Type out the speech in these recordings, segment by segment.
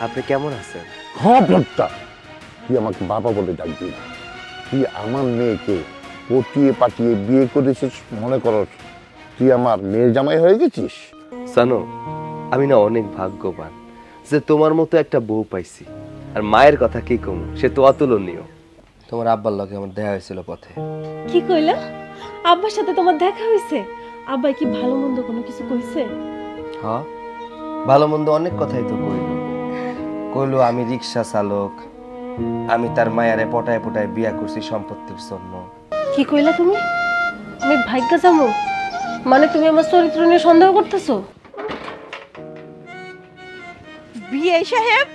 আপনি কেমন আছেন? হ্যাঁ বক্তা, তুই আমাকে বাবা বলে ডাকবি না। তুই আমার মেয়েকে পটিয়ে পাঠিয়ে বিয়ে করেছিস মনে করস তুই আমার মেয়ের জামাই হয়ে গেছিস? জানো, আমি না অনেক ভাগ্যবান যে তোমার মতো একটা বউ পাইছি। আর মায়ের কথা কি কম, সে তো অতুলনীয়। তোমার আব্বার লগে আমার দেখা হয়েছিল পথে। কি কইলা? আব্বার সাথে তোমার দেখা হইছে? আব্বাই কি ভালো মন্দ কোনো কিছু কইছে? হ্যাঁ, ভালো মন্দ অনেক কথাই তো কইলো আমি রিক্সা চালক, আমি তার মায়ারে পটায় পটায় বিয়া করছি সম্পত্তির জন্য। কি কইলা তুমি? আমি ভাগ্য জামু? মানে তুমি আমার চরিত্র নিয়ে সন্দেহ করতেছো? বিয়ে সাহেব,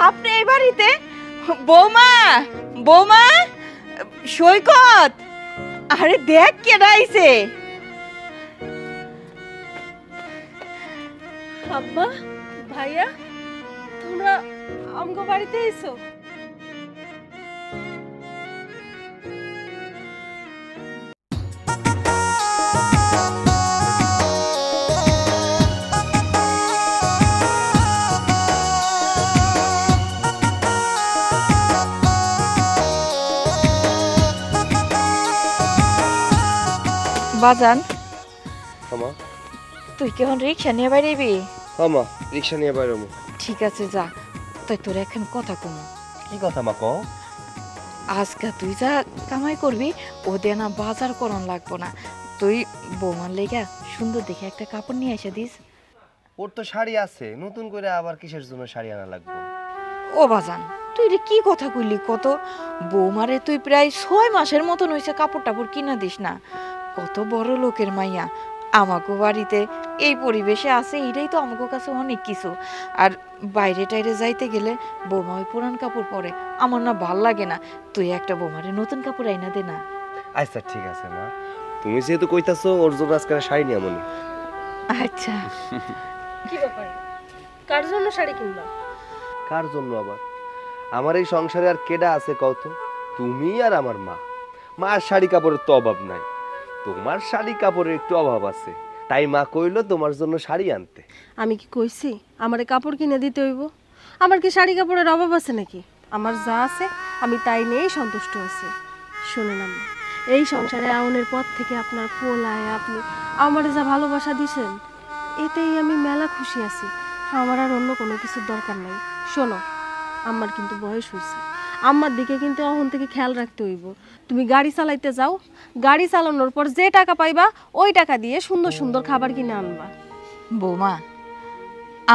আপনি এই বাড়িতে? বৌমা, বৌমা, সৈকত, আরে দেখ কে আইছে। আব্বা, ভাইয়া, তোমরা আমগো বাড়িতে এসো। বাজান, আমা, তুই কেমন রিক্সা নিয়ে বাইরেবি? আমা, রিক্সা নিয়ে বাইরমু। ঠিক আছে, যা। তুই তোর এখন কথা কমু। কি কথা মা কও? আজকে তুই যা কামাই করবি ও দিয়ে না বাজার করন লাগবো না। তুই বৌমার লেগা সুন্দর দেখে একটা কাপড় নিয়ে এসে দিস। ওর তো শাড়ি আছে, নতুন করে আবার কিসের জন্য শাড়ি আনা লাগবে? ও বাজান, তুই রে কি কথা কইলি কত? বৌমারে তুই প্রায় 6 মাসের মতন হইছে কাপড় টাপড় কিনা দিস না। কত বড় লোকের মাইয়া, আমাকে বাড়িতে এই পরিবেশে আছে, এটাই তো আমাকে কাছে অনেক কিছু। আর বাইরে টাইরে যাইতে গেলে বৌমা ওই পুরান কাপড় পরে, আমার না ভাল লাগে না। তুই একটা বৌমারে নতুন কাপড় আইনা দে না। আচ্ছা ঠিক আছে মা, তুমি যেহেতু কইতাছো ওর জন্য আজকে শাড়ি নিয়ে আমনি। আচ্ছা। কি ব্যাপার? কার জন্য শাড়ি কিনবা? কার জন্য আবার? আমার এই সংসারে আর কেডা আছে কও তো? তুমি আর আমার মা। মার শাড়ি কাপড়ের তো অভাব নাই, তোমার শাড়ি কাপড়ের একটু অভাব আছে, তাই মা কইলো তোমার জন্য শাড়ি আনতে। আমি কি কইছি আমারে কাপড় কিনে দিতে হইব? আমার কি শাড়ি কাপড়ের অভাব আছে নাকি? আমার যা আছে আমি তাই নিয়েই সন্তুষ্ট আছি। শুনেন আম্মা, এই সংসারে আউনের পর থেকে আপনার কোলায় আপনি আমারে যা ভালোবাসা দিছেন, এতেই আমি মেলা খুশি আছি। আমার আর অন্য কোনো কিছুর দরকার নাই। শোনো, আমার কিন্তু বয়স হয়েছে, আমার দিকে কিন্তু এখন থেকে খেয়াল রাখতে হইব। তুমি গাড়ি চালাইতে যাও, গাড়ি চালানোর পর যে টাকা পাইবা ওই টাকা দিয়ে সুন্দর সুন্দর খাবার কিনে আনবা। বৌমা,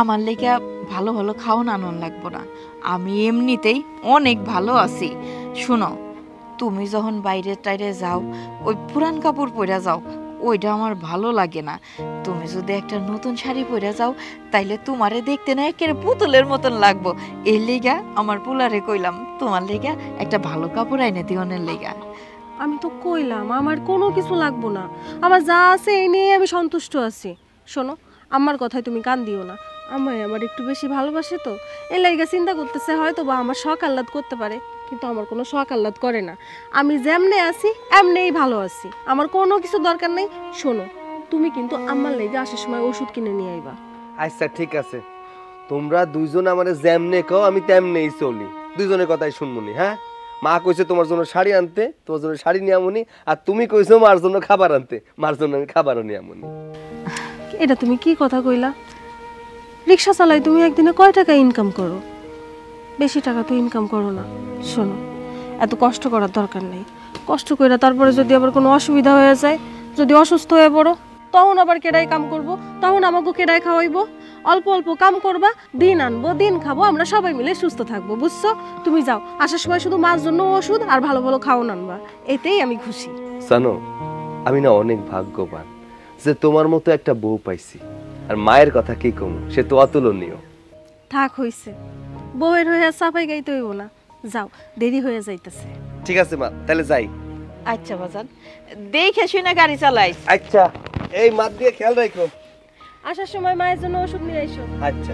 আমার লেগা ভালো ভালো খাওয়ান আনন লাগবো না, আমি এমনিতেই অনেক ভালো আছি। শুনো, তুমি যখন বাইরে টাইরে যাও ওই পুরান কাপড় পরে যাও, ওইটা আমার ভালো লাগে না। তুমি যদি একটা নতুন শাড়ি পরে যাও তাইলে তোমারে দেখতে না একেবারে পুতুলের মতন লাগবো। এর লেগা আমার পোলারে কইলাম তোমার লেগা একটা ভালো কাপড় আইনে দিওনের লেগা। আমি তো কইলাম আমার কোনো কিছু লাগবো না, আমার যা আছে এই নিয়ে আমি সন্তুষ্ট আছি। শোনো, আমার কথায় তুমি কান দিও না। আমার একটু বেশি ভালোবাসে তো, এর লাইগা চিন্তা করতেছে হয়তো বা আমার শখ আহ্লাদ করতে পারে, কিন্তু আমার কোনো শখ আহ্লাদ করে না। আমি যেমনে আছি এমনেই ভালো আছি, আমার কোনো কিছু দরকার নেই। শোনো, তুমি কিন্তু আমার লাইগা আসার সময় ওষুধ কিনে নিয়ে আইবা। আচ্ছা ঠিক আছে, তোমরা দুইজন আমারে যেমনে কও আমি তেমনেই চলি, দুইজনের কথাই শুনমুনি। হ্যাঁ, মা কইছে তোমার জন্য শাড়ি আনতে, তোমার জন্য শাড়ি নিয়ে আমুনি, আর তুমি কইছো মার জন্য খাবার আনতে, মার জন্য আমি খাবারও নিয়ে আমুনি। এটা তুমি কি কথা কইলা? রিক্সা চালাই তুমি একদিনে কয় টাকা ইনকাম করো? বেশি টাকা তো ইনকাম করো না। শোনো, এত কষ্ট করার দরকার নেই। কষ্ট কইরা তারপরে যদি আবার কোনো অসুবিধা হয়ে যায়, যদি অসুস্থ হয়ে পড়ো, তখন আবার কেডাই কাম করব? তখন আমাকে কেডাই খাওয়াইবো? অল্প অল্প কাম করবা, দিন আনবো, দিন খাবো, আমরা সবাই মিলে সুস্থ থাকবো, বুঝছো? তুমি যাও, আসার সময় শুধু মার জন্য ওষুধ আর ভালো ভালো খাওয়ান আনবা, এতেই আমি খুশি। জানো, আমি না অনেক ভাগ্যবান যে তোমার মতো একটা বউ পাইছি। আর মায়ের কথা কি কম, সে তো অতুলনীয়। থাক হইছে, বউয়ের হয়ে সাফাই গাইতে হইব না। যাও, দেরি হয়ে যাইতেছে। ঠিক আছে মা, তাহলে যাই। আচ্ছা বাজান, দেখে শুনে গাড়ি চালাইস। আচ্ছা, এই মাত দিয়ে খেয়াল রাখো। আসার সময় মায়ের জন্য ওষুধ নিয়ে আইসো। আচ্ছা।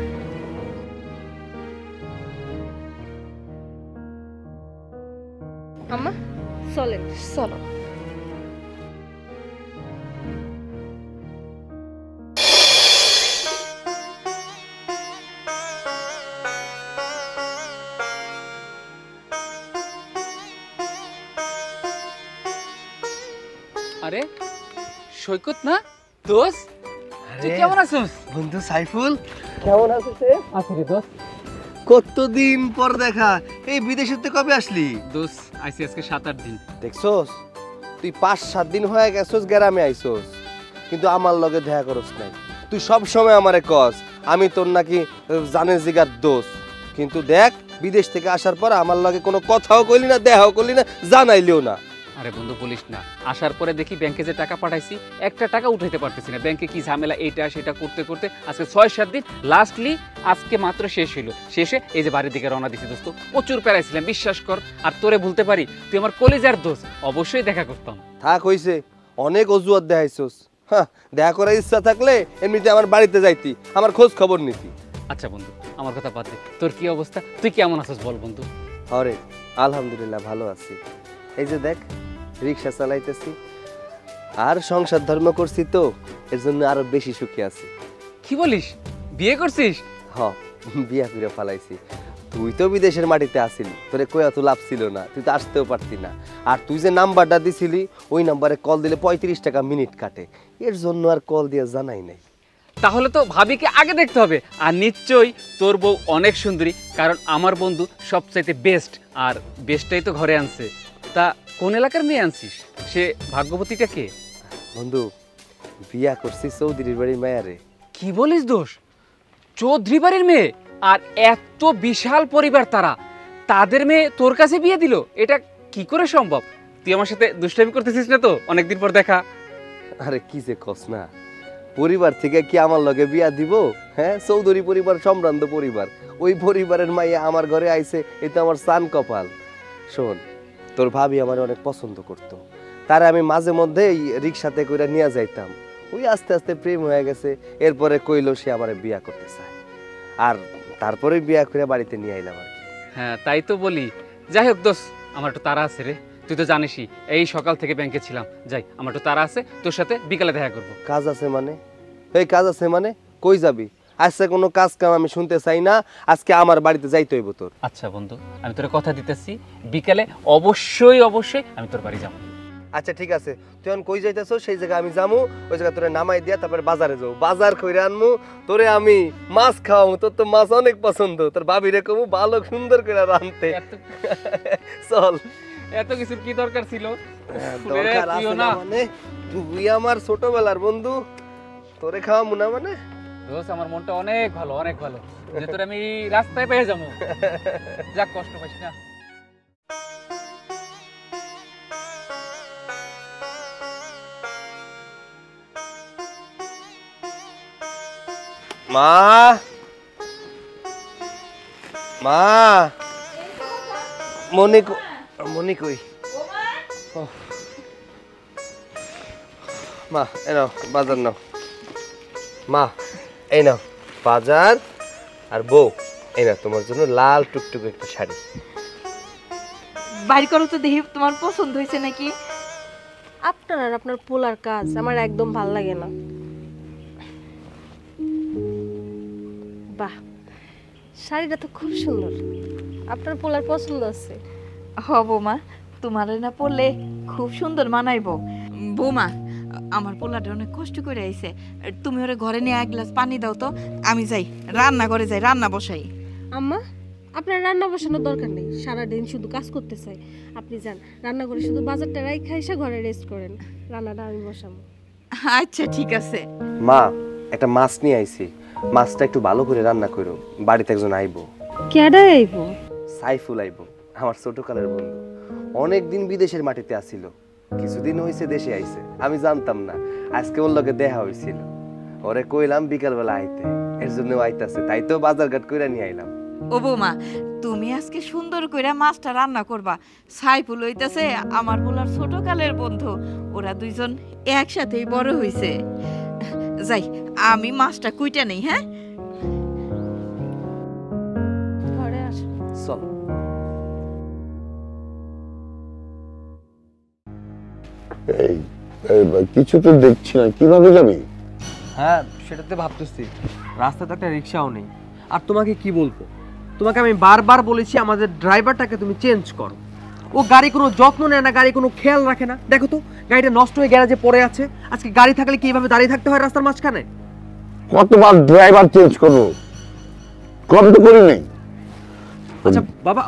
আম্মা চলেন। চলো। আরে সৈকত না দোস্ত, তুই কেমন আছিস? বন্ধু সাইফুল কেমন আছিস? আছি রে দোস্ত। কতদিন পর দেখা। এই বিদেশে তুই কবে আসলি? দোস্ত আইসি আজকে 7-8 দিন। দেখছস তুই 5-7 দিন হয়ে গেছস গ্রামে আইছস, কিন্তু আমার লগে দেখা করস নাই। তুই সব সময় আমারে কস আমি তোর নাকি জানের জিগার দোস্ত, কিন্তু দেখ বিদেশ থেকে আসার পর আমার লগে কোনো কথাও কইলি না, দেখাও করলি না, জানাইলিও না। আরে বন্ধু বলিস না, আসার পরে দেখি ব্যাংকে যে টাকা পাঠাইছি একটা টাকা উঠাইতে পারতেছি না। ব্যাংকে কি ঝামেলা, এইটা সেটা করতে করতে আজকে 6-7 দিন, লাস্টলি আজকে মাত্র শেষ হইলো। শেষে এই যে বাড়ির দিকে রওনা দিছি দোস্ত। প্রচুর প্যারাইছিলাম বিশ্বাস কর। আর তোরে ভুলতে পারি? তুই আমার কলিজার দোস্ত, অবশ্যই দেখা করতাম। থাক হইছে, অনেক অজুহাত দেখাইছস। হ্যাঁ, দেখা করার ইচ্ছা থাকলে এমনিতে আমার বাড়িতে যাইতি, আমার খোঁজ খবর নিতি। আচ্ছা বন্ধু আমার কথা বাদ দে, তোর কি অবস্থা, তুই কেমন আছিস বল বন্ধু? আরে আলহামদুলিল্লাহ ভালো আছি। এই যে দেখ রিক্সা চালাইতেছি আর সংসার ধর্ম করছি, তো এর জন্য আরো বেশি সুখী আছি। কি বলিস, বিয়ে করছিস? হ, বিয়া করে ফেলাইছি। তুই তো বিদেশের মাটিতে আসিলি, তোরে কই এত লাভ ছিল না, তুই তো আসতেও পারতি না। আর তুই যে নাম্বারটা দিছিলি ওই নাম্বারে কল দিলে 35 টাকা মিনিট কাটে, এর জন্য আর কল দিয়ে জানাই নাই। তাহলে তো ভাবিকে আগে দেখতে হবে। আর নিশ্চয়ই তোর বউ অনেক সুন্দরী, কারণ আমার বন্ধু সবচাইতে বেস্ট, আর বেস্টটাই তো ঘরে আনছে। তা কোন এলাকার মেয়ে আনছিস? সে ভাগ্যবতীটা কে? বন্ধু বিয়া করছি চৌধুরীর বাড়ির মায়ারে। কি বলিস দোষ, চৌধুরী বাড়ির মেয়ে? আর এত বিশাল পরিবার তারা, তাদের মেয়ে তোর কাছে বিয়ে দিল? এটা কি করে সম্ভব? তুই আমার সাথে দুষ্টামি করতেছিস না তো অনেকদিন পর দেখা? আরে কি যে কস না, পরিবার থেকে কি আমার লগে বিয়া দিব? হ্যাঁ, চৌধুরী পরিবার সম্ভ্রান্ত পরিবার, ওই পরিবারের মাইয়া আমার ঘরে আইছে, এই তো আমার সান কপাল। শোন, তোর ভাবি আমার অনেক পছন্দ করতো, তারে আমি মাঝে মধ্যে রিক্সাতে করে নিয়ে যাইতাম। ওই আস্তে আস্তে প্রেম হয়ে গেছে, এরপরে কইলো সে আমার বিয়া করতে চায়, আর তারপরে বিয়া করে বাড়িতে নিয়ে আইলাম আর কি। হ্যাঁ তাই তো বলি। যাই হোক দোষ, আমার একটু তাড়া আছে রে, তুই তো জানিসই এই সকাল থেকে ব্যাংকে ছিলাম। যাই, আমার একটু তাড়া আছে, তোর সাথে বিকালে দেখা করবো। কাজ আছে মানে? এই কাজ আছে মানে কই যাবি? আজকে কোনো কাজ কাম আমি শুনতে চাই না, আজকে আমার বাড়িতে যাইতে হইব তোর। আচ্ছা বন্ধু, আমি তোর কথা দিতেছি, বিকালে অবশ্যই অবশ্যই আমি তোর বাড়ি যাবো। আচ্ছা ঠিক আছে, তুই এখন কই যাইতেছ সেই জায়গায় আমি যামু, ওই জায়গা তোরে নামাই দিয়া তারপরে বাজারে যাবো, বাজার কইরা আনমু, তোরে আমি মাছ খাওয়ামু। তোর তো মাছ অনেক পছন্দ, তোর ভাবি রে কমু ভালো সুন্দর করে রাঁধতে। চল। এত কিছুর কি দরকার ছিল? দরকার আছে না মানে, তুই আমার ছোটবেলার বন্ধু, তোরে খাওয়ামু না মানে? দোস্ত আমার মনটা অনেক ভালো, অনেক ভালো, যে তোর আমি রাস্তায় পেয়ে যাবো। যাক, কষ্ট পাইস না। মা, মা, মনি মনি কই? মা এই নাও বাজার নাও। মা এই নাও বাজার, আর বউ এই না তোমার জন্য লাল টুকটুক একটা শাড়ি। বাইর করো তো দেখি তোমার পছন্দ হয়েছে নাকি। আপনার আর আপনার পোলার কাজ আমার একদম ভাল লাগে না। বাহ, শাড়িটা তো খুব সুন্দর, আপনার পোলার পছন্দ আছে। হ বৌমা, তোমার না পড়লে খুব সুন্দর মানাইবো। বৌমা, আমার পোলাটা অনেক কষ্ট করে আইছে, তুমি ওরে ঘরে নিয়ে 1 গ্লাস পানি দাও তো, আমি যাই রান্না করে যাই, রান্না বসাই। আম্মা, আপনার রান্না বসানোর দরকার নেই, সারাদিন শুধু কাজ করতে চাই। আপনি যান রান্না করে শুধু বাজারটা রাইখা এসে ঘরে রেস্ট করেন, রান্নাটা আমি বসাবো। আচ্ছা ঠিক আছে। মা একটা মাছ নিয়ে আইছি, মাছটা একটু ভালো করে রান্না করো, বাড়িতে একজন আইবো। কেডা আইবো? সাইফুল আইবো, আমার ছোটকালের বন্ধু, অনেকদিন বিদেশের মাটিতে আসিল, কিছুদিন হয়েছে দেশে আইছে। আমি জানতাম না, আজকে ওর লগে দেখা হয়েছিল, ওরে কইলাম বিকালবেলা আইতে, এর জন্য আইতাছে, তাই তো বাজার ঘাট কইরা নিয়ে আইলাম। ও বৌমা, তুমি আজকে সুন্দর করে মাছটা রান্না করবা। সাইফুল হইতাছে আমার পোলার ছোটকালের বন্ধু, ওরা দুইজন একসাথেই বড় হইছে। যাই, আমি মাছটা কুইটা নেই। হ্যাঁ, ঘরে আসো। চল। এই কিছু তো দেখছি না, কিভাবে যাবি? হ্যাঁ সেটাতে ভাবতেছি, রাস্তাতে একটা রিক্সাও নেই। আর তোমাকে কি বলবো, তোমাকে আমি বারবার বলেছি আমাদের ড্রাইভারটাকে তুমি চেঞ্জ করো, ও গাড়ি কোনো যত্ন নেয় না, গাড়ি কোনো খেয়াল রাখে না। দেখো তো গাড়িটা নষ্ট হয়ে গ্যারেজে পড়ে আছে। আজকে গাড়ি থাকলে কি এইভাবে দাঁড়িয়ে থাকতে হয় রাস্তার মাঝখানে? কতবার ড্রাইভার চেঞ্জ করবো, কম তো করি নেই। আচ্ছা বাবা,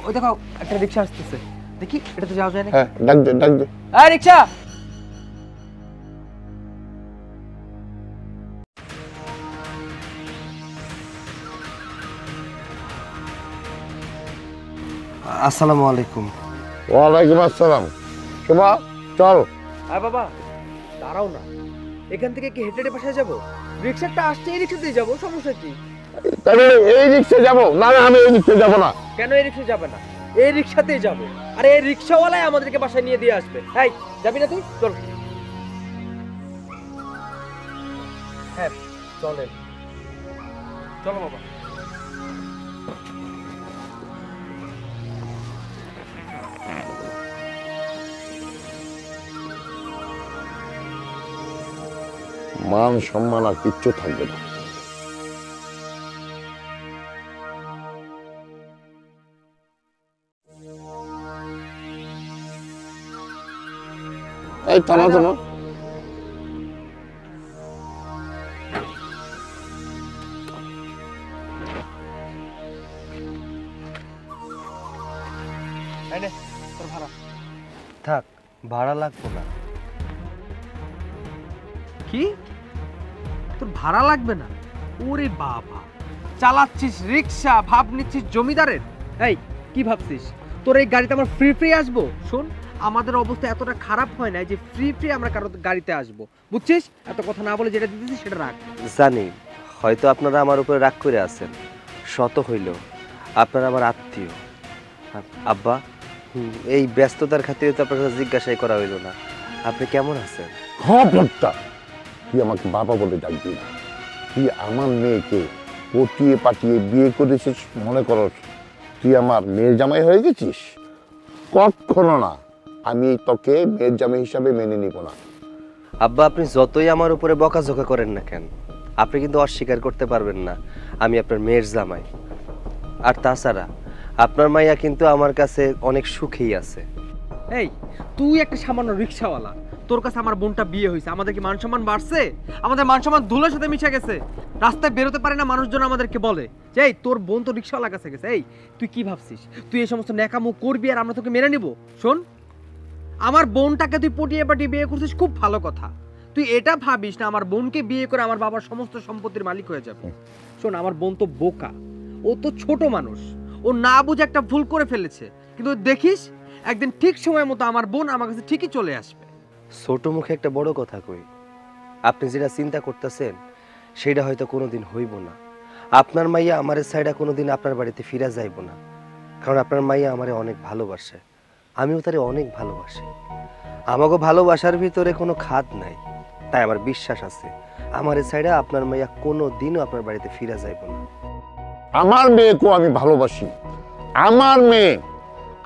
ওই দেখো একটা রিক্সা আসতেছে, দেখি এটাতে যাওয়া যায় না? হ্যাঁ, ডাক দে ডাক দে। এই রিক্সা! আসসালামু আলাইকুম। ওয়ালাইকুম আসসালাম। শোভা চল। আয় বাবা, দাঁড়াও না, এখান থেকে কি হেঁটে হেঁটে বাসায় যাবো? রিক্সাটা আসছে, এই রিক্সাতেই যাবো, সমস্যা কি? তাহলে এই রিক্সা যাবো? না না, আমি এই রিক্সা যাবো না। কেন এই রিক্সা যাবে না? এই রিক্সাতেই যাবো। আরে এই রিক্সাওয়ালাই আমাদেরকে বাসায় নিয়ে দিয়ে আসবে। এই যাবি না তুই? চল। হ্যাঁ চলেন, চলো বাবা। মান সম্মান আর কিচ্ছু থাকবে না। এই থামা থামা। তোর ভাড়া থাক, ভাড়া লাগবে না। কি? তোর ভাড়া লাগবে না? ওরে বাবা, চালাচ্ছিস রিক্সা, ভাব নিচ্ছিস জমিদারের। এই কি ভাবছিস তোর এই গাড়িতে আমরা ফ্রি ফ্রি আসবো? শোন, আমাদের অবস্থা এতটা খারাপ হয় না যে ফ্রি ফ্রি আমরা কারো গাড়িতে আসবো, বুঝছিস? এত কথা না বলে যেটা দিতেছিস সেটা রাখ। জানি হয়তো আপনারা আমার উপরে রাগ করে আছেন, শত হইল আপনারা আমার আত্মীয়। আব্বা, এই ব্যস্ততার খাতিরে তো আপনার কাছে জিজ্ঞাসাই করা হইল না, আপনি কেমন আছেন? খবরটা তুই আমাকে বাবা বলে ডাকবি না। তুই আমার মেয়েকে পটিয়ে পাঠিয়ে বিয়ে করেছিস মনে করস তুই আমার মেয়ের জামাই হয়ে গেছিস? কখনো না, আমি তোকে মেয়ের জামাই হিসাবে মেনে নিব না। আব্বা, আপনি যতই আমার উপরে বকাঝকা করেন না কেন, আপনি কিন্তু অস্বীকার করতে পারবেন না আমি আপনার মেয়ের জামাই। আর তাছাড়া আপনার মাইয়া কিন্তু আমার কাছে অনেক সুখেই আছে। এই তুই একটা সামান্য রিক্সাওয়ালা, তোর কাছে আমার বোনটা বিয়ে হয়েছে, আমাদের কি মান সম্মান বাড়ছে? আমাদের মান সম্মান ধুলোর সাথে মিশে গেছে। রাস্তায় বেরোতে পারে না মানুষজন আমাদেরকে বলে যে এই তোর বোন তো রিক্সাওয়ালা কাছে গেছে। এই তুই কি ভাবছিস তুই এই সমস্ত ন্যাকামো করবি আর আমরা তোকে মেনে নিব? শোন, আমার বোনটাকে তুই পটিয়ে পাটিয়ে বিয়ে করছিস, খুব ভালো কথা। তুই এটা ভাবিস না আমার বোনকে বিয়ে করে আমার বাবার সমস্ত সম্পত্তির মালিক হয়ে যাবে। শোন, আমার বোন তো বোকা, ও তো ছোট মানুষ, ও না বুঝে একটা ভুল করে ফেলেছে। কিন্তু দেখিস একদিন ঠিক সময় মতো আমার বোন আমার কাছে ঠিকই চলে আসবে। ছোট মুখে একটা বড় কথা কই, আপনি যেটা চিন্তা করতেছেন সেটা হয়তো কোনোদিন হইব না। আপনার মাইয়া আমার সাইডা কোনোদিন আপনার বাড়িতে ফিরা যাইব না, কারণ আপনার মাইয়া আমারে অনেক ভালোবাসে, আমিও তারে অনেক ভালোবাসি। আমাকে ভালোবাসার ভিতরে কোনো খাদ নাই, তাই আমার বিশ্বাস আছে আমার সাইডা আপনার মাইয়া কোনোদিনও আপনার বাড়িতে ফিরা যাইব না। আমার মেয়েকেও আমি ভালোবাসি। আমার মেয়ে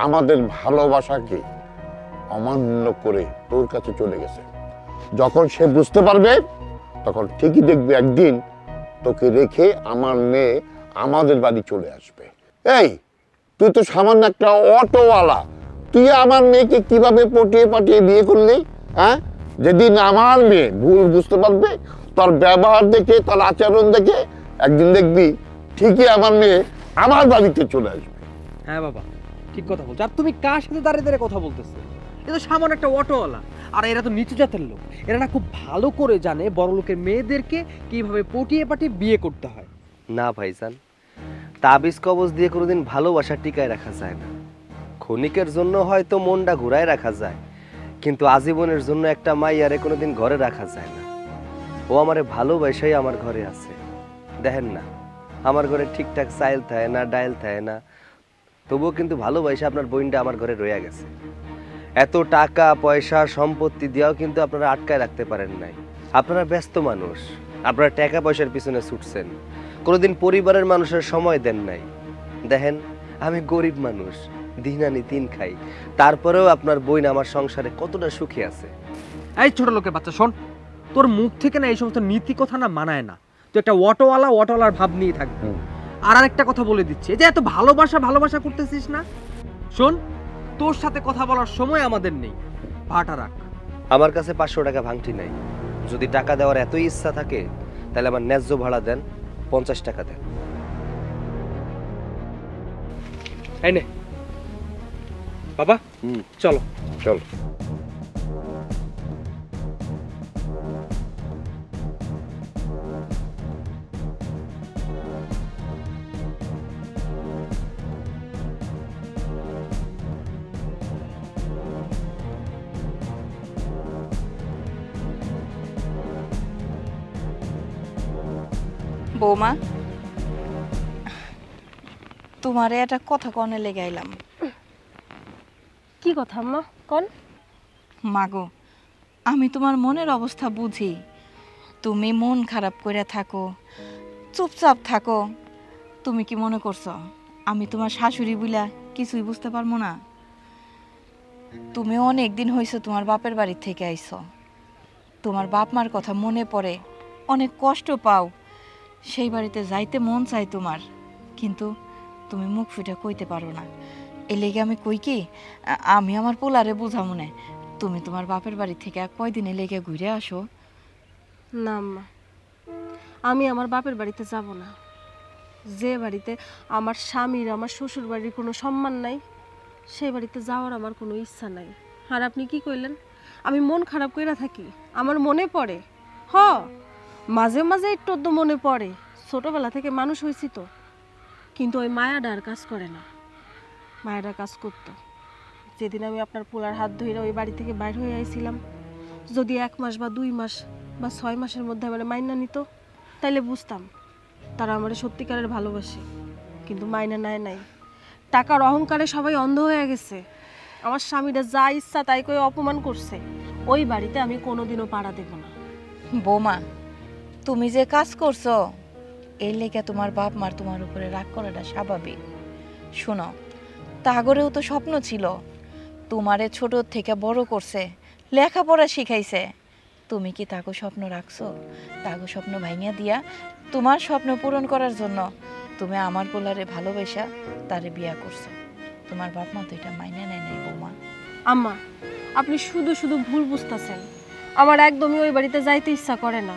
আমাদের ভালোবাসাকে অমান্য করে তোর কাছে চলে গেছে। যখন সে বুঝতে পারবে তখন ঠিকই দেখবে একদিন তোকে রেখে আমার মেয়ে আমাদের বাড়ি চলে আসবে। এই তুই তো সামান্য একটা অটোওয়ালা, তুই আমার মেয়েকে কিভাবে পটিয়ে পাঠিয়ে বিয়ে করলি? হ্যাঁ, যেদিন আমার মেয়ে ভুল বুঝতে পারবে, তোর ব্যবহার দেখে তোর আচরণ দেখে একদিন দেখবি ঠিকই আমার মেয়ে আমার বাড়িতে চলে আসবে। হ্যাঁ বাবা, ঠিক কথা বলছো। আর তুমি কার সাথে দাঁড়িয়ে দাঁড়িয়ে কথা বলতেছো? এ তো সামান্য একটা অটোওয়ালা, আর এরা তো নিচু জাতের লোক। এরা না খুব ভালো করে জানে বড় লোকের মেয়েদেরকে কিভাবে পটিয়ে পাটিয়ে বিয়ে করতে হয়। না ভাইজান, তাবিজ কবজ দিয়ে কোনোদিন ভালোবাসা টিকায় রাখা যায় না। ক্ষণিকের জন্য হয়তো মনটা ঘুরায় রাখা যায়, কিন্তু আজীবনের জন্য একটা মাইয়ারে কোনোদিন ঘরে রাখা যায় না। ও আমারে ভালোবাসাই আমার ঘরে আছে। দেখেন না, আমার ঘরে ঠিকঠাক চাইল থাকে না, ডাইল থাকে না, তবুও কিন্তু ভালোবাসা আপনার বোনটা আমার ঘরে রয়ে গেছে। এত টাকা পয়সা সম্পত্তি দিয়েও কিন্তু আপনারা আটকায় রাখতে পারেন নাই। আপনারা ব্যস্ত মানুষ, আপনারা টাকা পয়সার পিছনে ছুটছেন, কোনোদিন পরিবারের মানুষের সময় দেন নাই। দেখেন, আমি গরিব মানুষ, দিন আনি দিন খাই, তারপরেও আপনার বোন আমার সংসারে কতটা সুখী আছে। এই ছোট লোকের বাচ্চা, শোন, তোর মুখ থেকে না এই সমস্ত নীতি কথা না মানায় না। তুই একটা অটোওয়ালার ভাব নিয়ে থাকবি। আর আরেকটা কথা বলে দিচ্ছি, যে এত ভালোবাসা ভালোবাসা করতেছিস না, শোন, তোর সাথে কথা বলার সময় আমাদের নেই। ভাড়াটা রাখ। আমার কাছে 500 টাকা ভাঙটি নাই। যদি টাকা দেওয়ার এতই ইচ্ছা থাকে তাহলে আমার ন্যায্য ভাড়া দেন, 50 টাকা দেন। এই নে বাবা, চলো। চল। বৌমা, তোমারে একটা কথা কনে লেগে আইলাম। কি কথা আম্মা কোন? মাগো, আমি তোমার মনের অবস্থা বুঝি। তুমি মন খারাপ করে থাকো, চুপচাপ থাকো। তুমি কি মনে করছো আমি তোমার শাশুড়ি বইলা কিছুই বুঝতে পারবো না? তুমি অনেক দিন হয়েছে তোমার বাপের বাড়ি থেকে আইছো। তোমার বাপ মার কথা মনে পড়ে, অনেক কষ্ট পাও। সেই বাড়িতে যাইতে মন চাই তোমার, কিন্তু তুমি মুখ ফুটে কইতে পারো না। এ লেগে আমি কই কি, আমি আমার পোলারে বুঝা মনে তুমি তোমার বাপের বাড়ি থেকে কয়দিনে লেগে ঘুরে আসো। না আম্মা, আমি আমার বাপের বাড়িতে যাব না। যে বাড়িতে আমার স্বামীর, আমার শ্বশুর বাড়ির কোনো সম্মান নাই, সেই বাড়িতে যাওয়ার আমার কোনো ইচ্ছা নাই। আর আপনি কি কইলেন আমি মন খারাপ কইরা থাকি? আমার মনে পড়ে, মাঝে মাঝে একটু তো মনে পড়ে। ছোটবেলা থেকে মানুষ হয়েছি তো, কিন্তু ওই মায়াটা আর কাজ করে না। মায়াটা কাজ করতো যেদিন আমি আপনার পোলার হাত ধরে ওই বাড়ি থেকে বাইর হয়ে আইছিলাম। যদি 1 মাস বা 2 মাস বা 6 মাসের মধ্যে আমার মাইনা নিত, তাইলে বুঝতাম তারা আমার সত্যিকারের ভালোবাসে। কিন্তু মাইনা নেয় নাই। টাকার অহংকারে সবাই অন্ধ হয়ে গেছে। আমার স্বামীরা যা ইচ্ছা তাই করে অপমান করছে। ওই বাড়িতে আমি কোনোদিনও পাড়া দেব না। বৌমা, তুমি যে কাজ করছো এর লেগে তোমার বাপ মার তোমার উপরে রাগ করাটা স্বাভাবিক। শোনো, তাগরেও তো স্বপ্ন ছিল, তোমারে ছোট থেকে বড় করছে, লেখাপড়া শিখাইছে। তুমি কি তাগো স্বপ্ন রাখছো? তাগো স্বপ্ন ভাঙিয়া দিয়া তোমার স্বপ্ন পূরণ করার জন্য তুমি আমার পোলারে ভালোবাসা তারে বিয়া করছো। তোমার বাপ মা তো এটা মাইনে নেয় নাই বৌমা। আম্মা, আপনি শুধু শুধু ভুল বুঝতেছেন। আমার একদমই ওই বাড়িতে যাইতে ইচ্ছা করে না।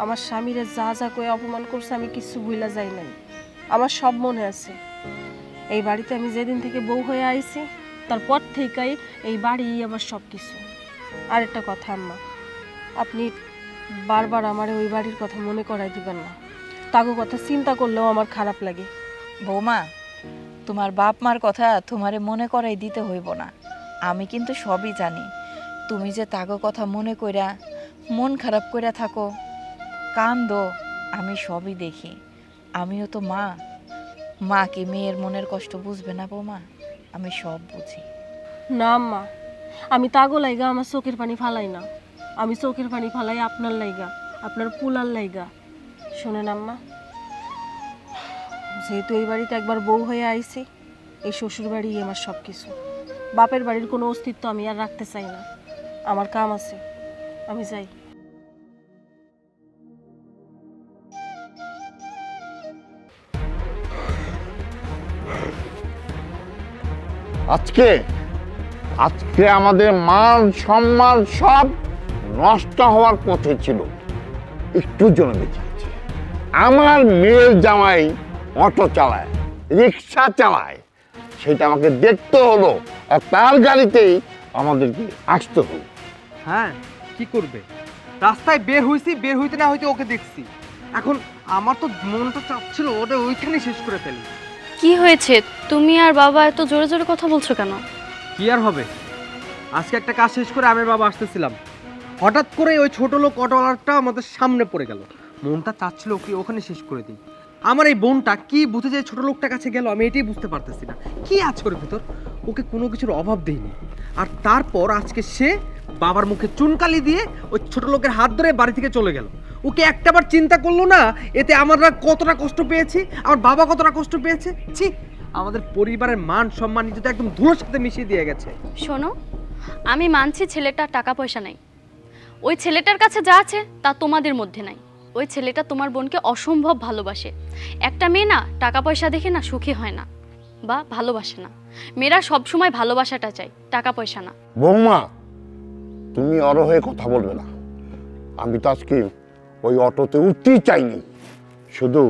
আমার স্বামীরে যা যা করে অপমান করছে আমি কিছু ভুলা যাই নাই। আমার সব মনে আছে। এই বাড়িতে আমি যেদিন থেকে বউ হয়ে আইছি তারপর থেকেই এই বাড়ি আমার সব কিছু। আর একটা কথা আম্মা, আপনি বারবার আমার ওই বাড়ির কথা মনে করাই দিবেন না। তাগো কথা চিন্তা করলেও আমার খারাপ লাগে। বৌমা, তোমার বাপ মার কথা তোমারে মনে করাই দিতে হইব না। আমি কিন্তু সবই জানি। তুমি যে তাগো কথা মনে কইরা মন খারাপ কইরা থাকো, কান্দো, আমি সবই দেখি। আমিও তো মা। মা কি মেয়ের মনের কষ্ট বুঝবে না বৌমা? আমি সব বুঝি। না আম্মা, আমি তাগো লাইগা আমার চোখের পানি ফালাই না। আমি চোখের পানি ফালাই আপনার লাইগা, আপনার পুলার লাইগা। শোনেন আম্মা, যেহেতু এই বাড়িতে একবার বউ হয়ে আইছি, এই শ্বশুর বাড়ি আমার সব কিছু। বাপের বাড়ির কোনো অস্তিত্ব আমি আর রাখতে চাই না। আমার কাম আছে, আমি যাই। আজকে আজকে আমাদের মান সম্মান সব নষ্ট হওয়ার পথে ছিল, একটুর জন্য বেঁচে গেছে। আমার মেয়ের জামাই অটো চালায়, রিক্সা চালায়, সেটা আমাকে দেখতে হলো, আর তার গাড়িতেই আমাদেরকে আসতে হলো। হ্যাঁ, কি করবে? রাস্তায় বের হইছি, বের হইতে না হইতে ওকে দেখছি। এখন আমার তো মনটা চাচ্ছিল ওটা ওইখানে শেষ করে ফেলি। কি হয়েছে? তুমি আর বাবা এত জোরে জোরে কথা বলছো কেন? কি আর হবে, আজকে একটা কাজ শেষ করে আমি বাবা আসতেছিলাম, হঠাৎ করে ওই ছোট লোক অটোওয়ালাটা আমাদের সামনে পড়ে গেল। মনটা চাচ্ছিল ওকে ওখানে শেষ করে দিই। আমার এই বোনটা কি বুঝে যে ছোট লোকটার কাছে গেল, আমি এটাই বুঝতে পারতেছি না। কি আছে ওর ভিতর? ওকে কোনো কিছুর অভাব দেয়নি। আর তারপর আজকে সে বাবার মুখে চুনকালি দিয়ে ওই ছোট লোকের হাত ধরে বাড়ি থেকে চলে গেল। ওকে একটাবার চিন্তা করলো না এতে আমরা কতটা কষ্ট পেয়েছি, আমার বাবা কতটা কষ্ট পেয়েছে। ছি, আমাদের পরিবারের মান সম্মান তো একদম ধুলোর সাথে মিশিয়ে দিয়ে গেছে। শোনো, আমি মানছি ছেলেটার টাকা পয়সা নাই, ওই ছেলেটার কাছে যা আছে তা তোমাদের মধ্যে নাই। ওই ছেলেটা তোমার বোনকে অসম্ভব ভালোবাসে। একটা মেয়ে না টাকা পয়সা দেখে না সুখী হয় না। বা ভালোবাসে না। মেয়েরা সবসময় ভালোবাসাটা চায়, টাকা পয়সা না। বৌমা, তুমি অর হয়ে কথা বলবে না। আমি তো আজকে ওই অটোতে উঠতেই চাইনি, শুধু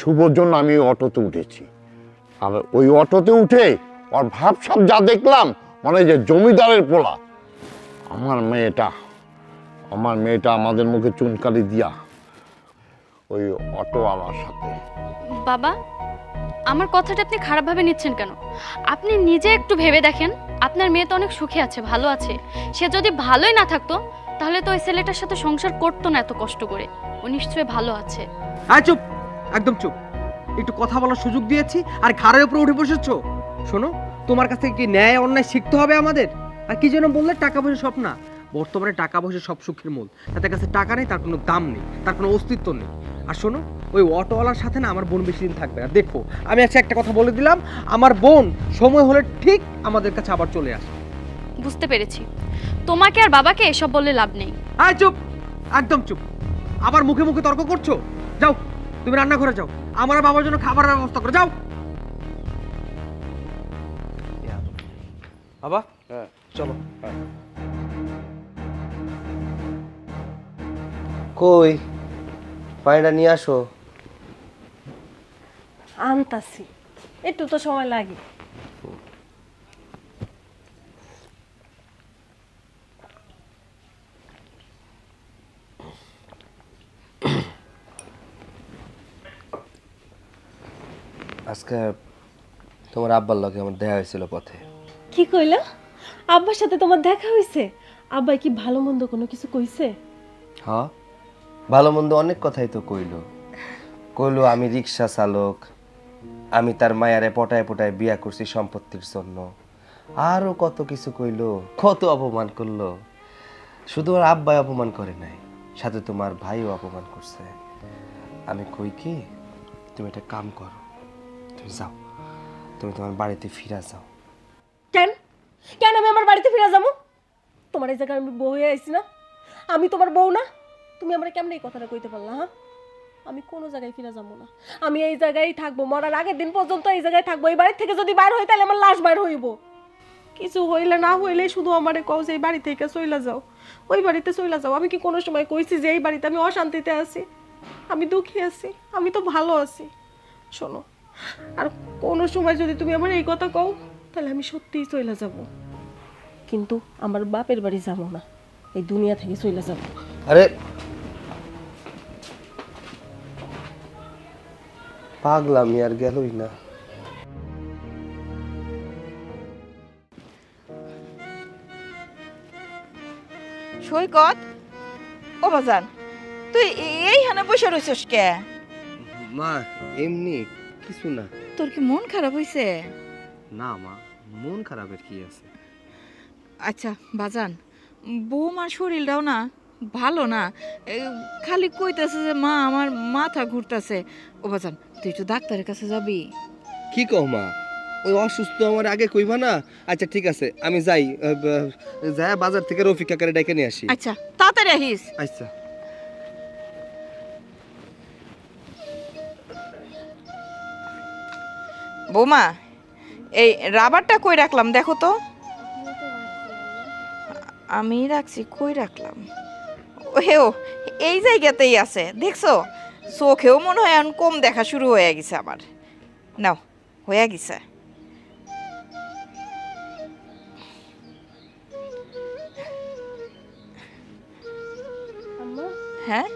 শুভর জন্য আমি ওই অটোতে উঠেছি। আর ওই অটোতে উঠে ওর ভাব সব যা দেখলাম, মানে যে জমিদারের পোলা। আমার মেয়েটা আমাদের মুখে চুনকালি দিয়া ওই অটোওয়ালার সাথে। বাবা, আমার কথাটা আপনি খারাপভাবে নিচ্ছেন কেন? আপনি নিজে একটু ভেবে দেখেন, আপনার মেয়ে তো অনেক সুখে আছে, ভালো আছে। সে যদি ভালোই না থাকতো তাহলে তো ওই ছেলেটার সাথে সংসার করতো না এত কষ্ট করে। ও নিশ্চয়ই ভালো আছে। হ্যাঁ চুপ, একদম চুপ। একটু কথা বলার সুযোগ দিয়েছি আর ঘাড়ের উপরে উঠে বসেছো। শোনো, তোমার কাছ থেকে কি ন্যায় অন্যায় শিখতে হবে আমাদের? আর কি যেন বললে, টাকা পয়সা সব না। বর্তমানে টাকা পয়সা সব সুখের মূল। তাদের কাছে টাকা নেই, তার কোনো দাম নেই, তার কোনো অস্তিত্ব নেই। আর শোনো, ওই অটোওয়ালার সাথে না আমার বোন বেশি দিন থাকবে না। দেখো, আমি একটা কথা বলে দিলাম, আমার বোন সময় হলে ঠিক আমাদের কাছে আবার চলে আসে। বুঝতে পেরেছি, তোমাকে আর বাবাকে এসব বলে লাভ নেই। হ্যাঁ চুপ, একদম চুপ। আবার মুখে মুখে তর্ক করছো। যাও, তুমি রান্নাঘরে যাও, আমার আর বাবার জন্য খাবারের ব্যবস্থা করে যাও। বাবা, হ্যাঁ চলো। কই পানিটা নিয়ে আসো। আনতাছি, একটু তো সময় লাগে। আজকে তোমার আব্বার লগে আমার দেখা হয়েছিল পথে। কি কইলা? আব্বার সাথে তোমার দেখা হইছে? আব্বাই কি ভালো মন্দ কোনো কিছু কইছে? হ্যাঁ, ভালো মন্দ অনেক কথাই তো কইলো আমি রিক্সা চালক, আমি তার মায়ারে পটায় পটায় বিয়া করছি সম্পত্তির জন্য, আরো কত কিছু কইলো, কত অপমান করলো। শুধু আর আব্বাই অপমান করে নাই, সাথে তোমার ভাইও অপমান করছে। আমি কই কি, তুমি একটা কাম করো, তুমি যাও, তুমি তোমার বাড়িতে ফিরে যাও। কেন কেন আমি আমার বাড়িতে ফিরে যাবো? তোমার এই জায়গায় আমি বউ হয়ে আইছি না? আমি তোমার বউ না? তুমি আমার কেমন এই কথাটা কইতে পারলা? হ্যাঁ, আমি কোনো জায়গায় ফিরে যাবো না, আমি এই জায়গায় থাকবো, মরার আগের দিন পর্যন্ত এই জায়গায় থাকবো। এই বাড়ি থেকে যদি বাইর হই তাহলে আমার লাশ বাইর হইব। কিছু হইলে না হইলে শুধু আমারে কও যে এই বাড়ি থেকে চইলা যাও, ওই বাড়িতে চইলা যাও। আমি কি কোনো সময় কইছি যে এই বাড়িতে আমি অশান্তিতে আছি, আমি দুঃখী আছি? আমি তো ভালো আছি। শোনো, আর কোনো সময় যদি তুমি আমার এই কথা কও তাহলে আমি সত্যিই চইলা যাব, কিন্তু আমার বাপের বাড়ি যাবো না, এই দুনিয়া থেকে চইলা যাব। আরে পাগলামি আর গেলই না। সৈকত, ও বাজান, তুই এইখানে বসে রইছস কে? মা এমনি কিছু না। তোর কি মন খারাপ হইছে? না মা, মন খারাপের কি আছে? আচ্ছা বাজান, বৌমার শরীরটাও না ভালো না, খালি কইতেছে যে মা আমার মাথা ঘুরতেছে। ও বাজান, তুই একটু ডাক্তারের কাছে যাবি? কি কও মা, ওই অসুস্থ আমার আগে কইবা না? আচ্ছা ঠিক আছে, আমি যাই, যাই বাজার থেকে রফিক কাকারে ডেকে নিয়ে আসি। আচ্ছা তাড়াতাড়ি আহিস। আচ্ছা। বৌমা, এই রাবারটা কই রাখলাম দেখো তো। আমি রাখছি, কই রাখলাম? ওহেও এই জায়গাতেই আছে, দেখছো? চোখেও মনে হয় এখন কম দেখা শুরু হয়ে গেছে আমার। নাও, হয়ে গেছে। হ্যাঁ,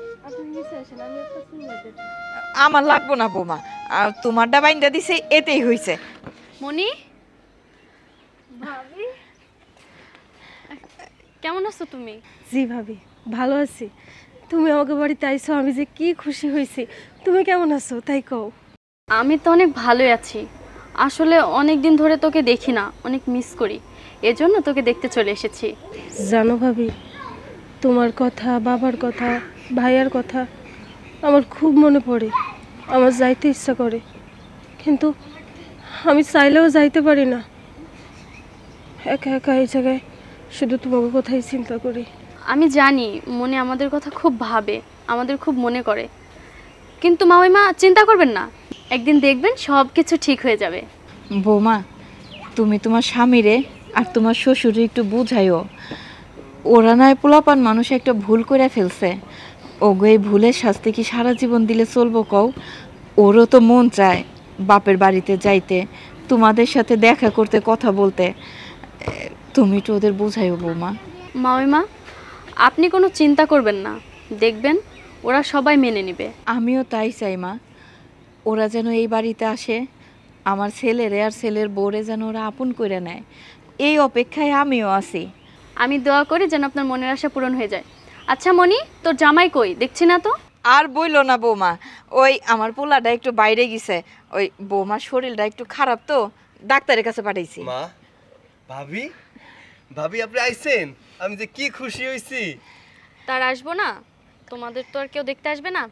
আমার লাগবো না বৌমা, তোমার ডাবাইনটা দিছে এতেই হইছে। মনি, কেমন আছো তুমি? জি ভাবি, ভালো আছি। তুমি আমাকে বাড়িতে আইছো, আমি যে কি খুশি হয়েছি। তুমি কেমন আছো তাই কও। আমি তো অনেক ভালোই আছি। আসলে অনেক দিন ধরে তোকে দেখি না, অনেক মিস করি, এজন্য তোকে দেখতে চলে এসেছি। জানো ভাবি, তোমার কথা, বাবার কথা, ভাইয়ার কথা আমার খুব মনে পড়ে। আমার যাইতে ইচ্ছা করে, কিন্তু আমি চাইলেও যাইতে পারি না। একা একা এই জায়গায় শুধু তোমাকে কথাই চিন্তা করি। আমি জানি মনে আমাদের কথা খুব ভাবে, আমাদের খুব মনে করে, কিন্তু মামিমা চিন্তা করবেন না, একদিন দেখবেন সব কিছু ঠিক হয়ে যাবে। বৌমা, তুমি তোমার স্বামীরে আর তোমার শ্বশুরে একটু বুঝাইও। ওরা নয় পোলাপান মানুষ একটা ভুল করে ফেলছে, ওগো এই ভুলের শাস্তি কি সারা জীবন দিলে চলবো কও? ওরও তো মন চায় বাপের বাড়িতে যাইতে, তোমাদের সাথে দেখা করতে, কথা বলতে। তুমি তো ওদের বুঝাইও বৌমা। মামিমা, আপনি কোনো চিন্তা করবেন না, দেখবেন ওরা সবাই মেনে নেবে। আমিও তাই চাই মা, ওরা যেন এই বাড়িতে আসে, আমার ছেলেরে আর ছেলের বউরে যেন ওরা আপন করে নেয়, এই অপেক্ষায় আমিও আছি। আমি দোয়া করি যেন আপনার মনের আশা পূরণ হয়ে যায়। আচ্ছা মনি, তোর জামাই কই, দেখছি না তো? আর বইলো না বৌমা, ওই আমার পোলাটা একটু বাইরে গেছে, ওই বৌমার শরীরটা একটু খারাপ তো, ডাক্তারের কাছে পাঠাইছি। মা, ভাবি, ভাবি আপনি আইছেন, আমি যে কি খুশি হইছি। তার আসবো না? তোমাদের তো আর কেউ দেখতে আসবে না,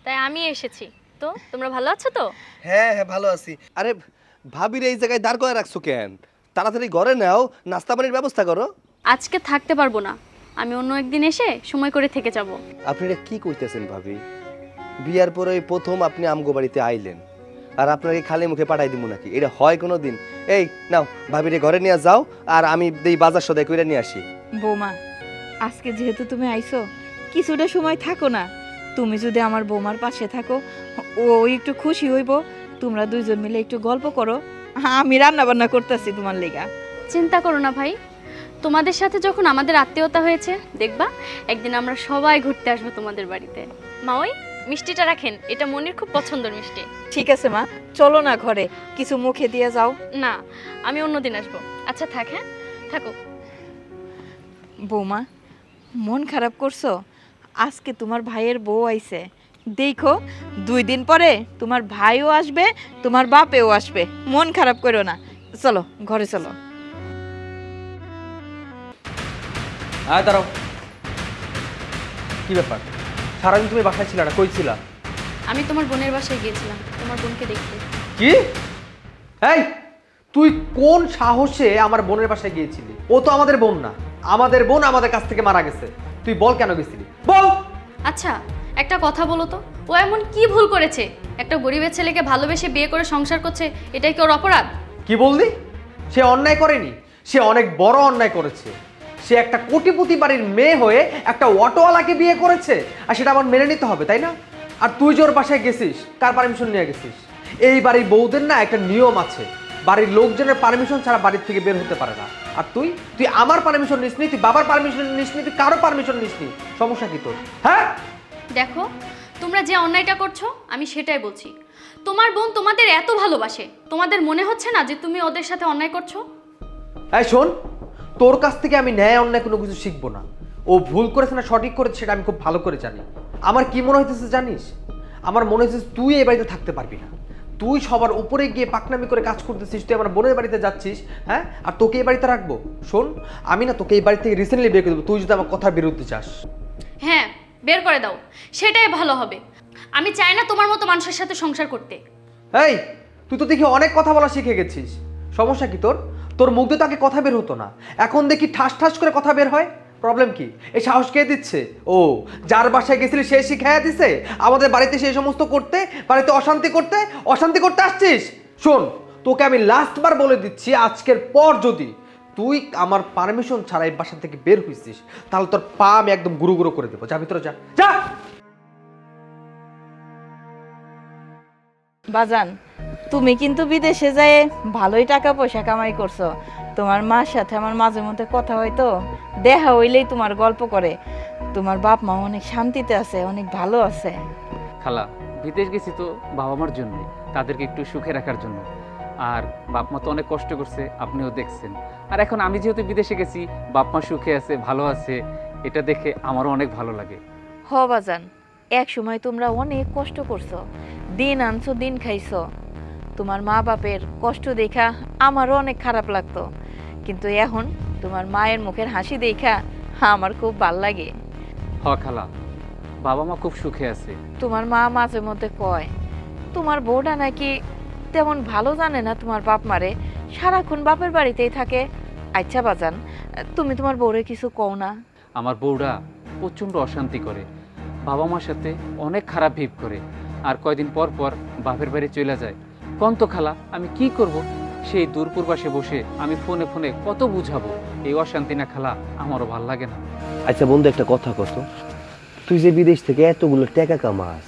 তাই আমি এসেছি। তো তোমরা ভালো আছো তো? হ্যাঁ হ্যাঁ ভালো আছি। আরে ভাবির এই জায়গায় দাঁড় করে রাখছো কেন? তাড়াতাড়ি ঘরে নাও, নাস্তা পানির ব্যবস্থা করো। আজকে থাকতে পারবো না, আমি অন্য একদিন এসে সময় করে থেকে যাব। আপনি এটা কি কইতেছেন ভাবি? বিয়ার পরে এই প্রথম আপনি আমগো বাড়িতে আইলেন, আর আপনাকে খালি মুখে পাঠাই দিব নাকি? এটা হয় কোনো দিন? এই নাও ভাবিরে ঘরে নিয়ে যাও, আর আমি এই বাজার সদাই কইরা নিয়ে আসি। বৌমা, আজকে যেহেতু তুমি আইছো, কিছুটা সময় থাকো না। তুমি যদি আমার বৌমার পাশে থাকো, ও একটু খুশি হইব। তোমরা দুইজন মিলে একটু গল্প করো, আমি রান্না বান্না করতেছি তোমার লেগা। চিন্তা করো না ভাই, তোমাদের সাথে যখন আমাদের আত্মীয়তা হয়েছে, দেখবা একদিন আমরা সবাই ঘুরতে আসবো তোমাদের বাড়িতে। মা, ওই মিষ্টিটা রাখেন, এটা মনির খুব পছন্দের মিষ্টি। ঠিক আছে মা, চলো না ঘরে, কিছু মুখে দিয়ে যাও। না, আমি অন্যদিন আসবো। আচ্ছা থাক, হ্যাঁ থাকো। বৌমা, মন খারাপ করছো? আজকে তোমার ভাইয়ের বউ আইছে, দেখো 2 দিন পরে তোমার ভাইও আসবে, তোমার বাপেও আসবে। মন খারাপ করো না, চলো ঘরে চলো। হ্যাঁ দাঁড়াও, কি ব্যাপার? সারাদিন তুমি বাসায় ছিলা না, কই ছিলা? আমি তোমার বোনের বাসায় গিয়েছিলাম তোমার বোনকে দেখতে। কি? এই তুই কোন সাহসে আমার বোনের বাসায় গিয়েছিলি? ও তো আমাদের বোন না, আমাদের বোন আমাদের কাছ থেকে মারা গেছে। তুই বল কেন গেছিলি, বল। আচ্ছা একটা কথা বলো তো, ও এমন কি ভুল করেছে? একটা গরিবের ছেলেকে ভালোবেসে বিয়ে করে সংসার করছে, এটাই কি ওর অপরাধ? কি বললি? সে অন্যায় করেনি, সে অনেক বড় অন্যায় করেছে। সে একটা কোটিপতি বাড়ির মেয়ে হয়ে একটা অটোওয়ালাকে বিয়ে করেছে, আর সেটা আমার মেনে নিতে হবে, তাই না? আর তুই যে ওর বাসায় গেছিস, কার পারমিশন নিয়ে গেছিস? এই বাড়ির বউদের না একটা নিয়ম আছে, বাড়ির লোকজনের পারমিশন ছাড়া বাড়ির থেকে বের হতে পারে না। আর তুই তুই আমার পারমিশন নিসনি, তুই বাবার পারমিশন নিসনি, তুই কারো পারমিশন নিসনি। সমস্যা কি তোর? হ্যাঁ দেখো, তোমরা যে অন্যায়টা করছো আমি সেটাই বলছি। তোমার বোন তোমাদের এত ভালোবাসে, তোমাদের মনে হচ্ছে না যে তুমি ওদের সাথে অন্যায় করছো? এই শোন, তোর কাছ থেকে আমি ন্যায় অন্যায় কোনো কিছু শিখবো না। ও ভুল করেছে না সঠিক করেছে সেটা আমি খুব ভালো করে জানি। আমার কি মনে হইতেছে জানিস? আমার মনে হচ্ছে তুই এই বাড়িতে থাকতে পারবি না। তুই সবার উপরে গিয়ে পাকনামি করে কাজ করতেছিস, তুই আমার বোনের বাড়িতে যাচ্ছিস, হ্যাঁ? আর তোকে এই বাড়িতে রাখবো? শোন, আমি না তোকে এই বাড়ি থেকে রিসেন্টলি বের করে দেবো, তুই যদি আমার কথার বিরুদ্ধে চাস। হ্যাঁ বের করে দাও, সেটাই ভালো হবে। আমি চাই না তোমার মতো মানুষের সাথে সংসার করতে। এই তুই তো দেখি অনেক কথা বলা শিখে গেছিস। সমস্যা কি তোর? তোর মুখ দিয়ে তো আগে কথা বের হতো না, এখন দেখি ঠাস ঠাস করে কথা বের হয়। প্রবলেম কি? এই সাহস কে দিচ্ছে? ও, যার বাসায় গেছিলি সে শিখাইয়া দিছে আমাদের বাড়িতে সেই সমস্ত করতে, বাড়িতে অশান্তি করতে আসছিস। শোন, তোকে আমি লাস্টবার বলে দিচ্ছি, আজকের পর যদি তুই আমার পারমিশন ছাড়া এই বাসা থেকে বের হইছিস, তাহলে তোর পা আমি একদম গুরু গুরু করে দেবো। যা ভিতরে যা, যা। বাজান, তুমি কিন্তু বিদেশে যেয়ে ভালোই টাকা পয়সা কামাই করছো। তোমার মার সাথে আমার মাঝে মধ্যে কথা হয় তো, দেখা হইলেই তোমার গল্প করে। তোমার বাপ মা অনেক শান্তিতে আছে, অনেক ভালো আছে। খালা, বিদেশ গেছি তো বাবা মার জন্য, তাদেরকে একটু সুখে রাখার জন্য। আর বাপ মা তো অনেক কষ্ট করছে, আপনিও দেখছেন। আর এখন আমি যেহেতু বিদেশে গেছি, বাপ মা সুখে আছে, ভালো আছে, এটা দেখে আমারও অনেক ভালো লাগে। হ বাজান, এক সময় তোমরা অনেক কষ্ট করছো, দিন আনছো দিন খাইছো। তোমার মা বাপের কষ্ট দেখা আমারও অনেক খারাপ লাগতো, কিন্তু এখন তোমার মায়ের মুখের হাসি দেখা আমার খুব ভাল লাগে। হ খালা, বাবা মা খুব সুখে আছে। তোমার মা মাঝে মধ্যে কয় তোমার বউটা নাকি তেমন ভালো জানে না তোমার বাপ মারে, সারাক্ষণ বাপের বাড়িতেই থাকে। আচ্ছা বাজান, তুমি তোমার বউরে কিছু কও না? আমার বউরা প্রচণ্ড অশান্তি করে, বাবা মার সাথে অনেক খারাপ বিহেভ করে, আর কয়দিন পর পর বাপের বাড়ি চলে যায়। কোন তো খালা, আমি কি করব? সেই দূরপূর্বাসে বসে আমি ফোনে ফোনে কত বুঝাবো, এই অশান্তি না খালা আমারও ভাল লাগে না। আচ্ছা বন্ধু, একটা কথা কত, তুই যে বিদেশ থেকে এতগুলো টাকা কামাস,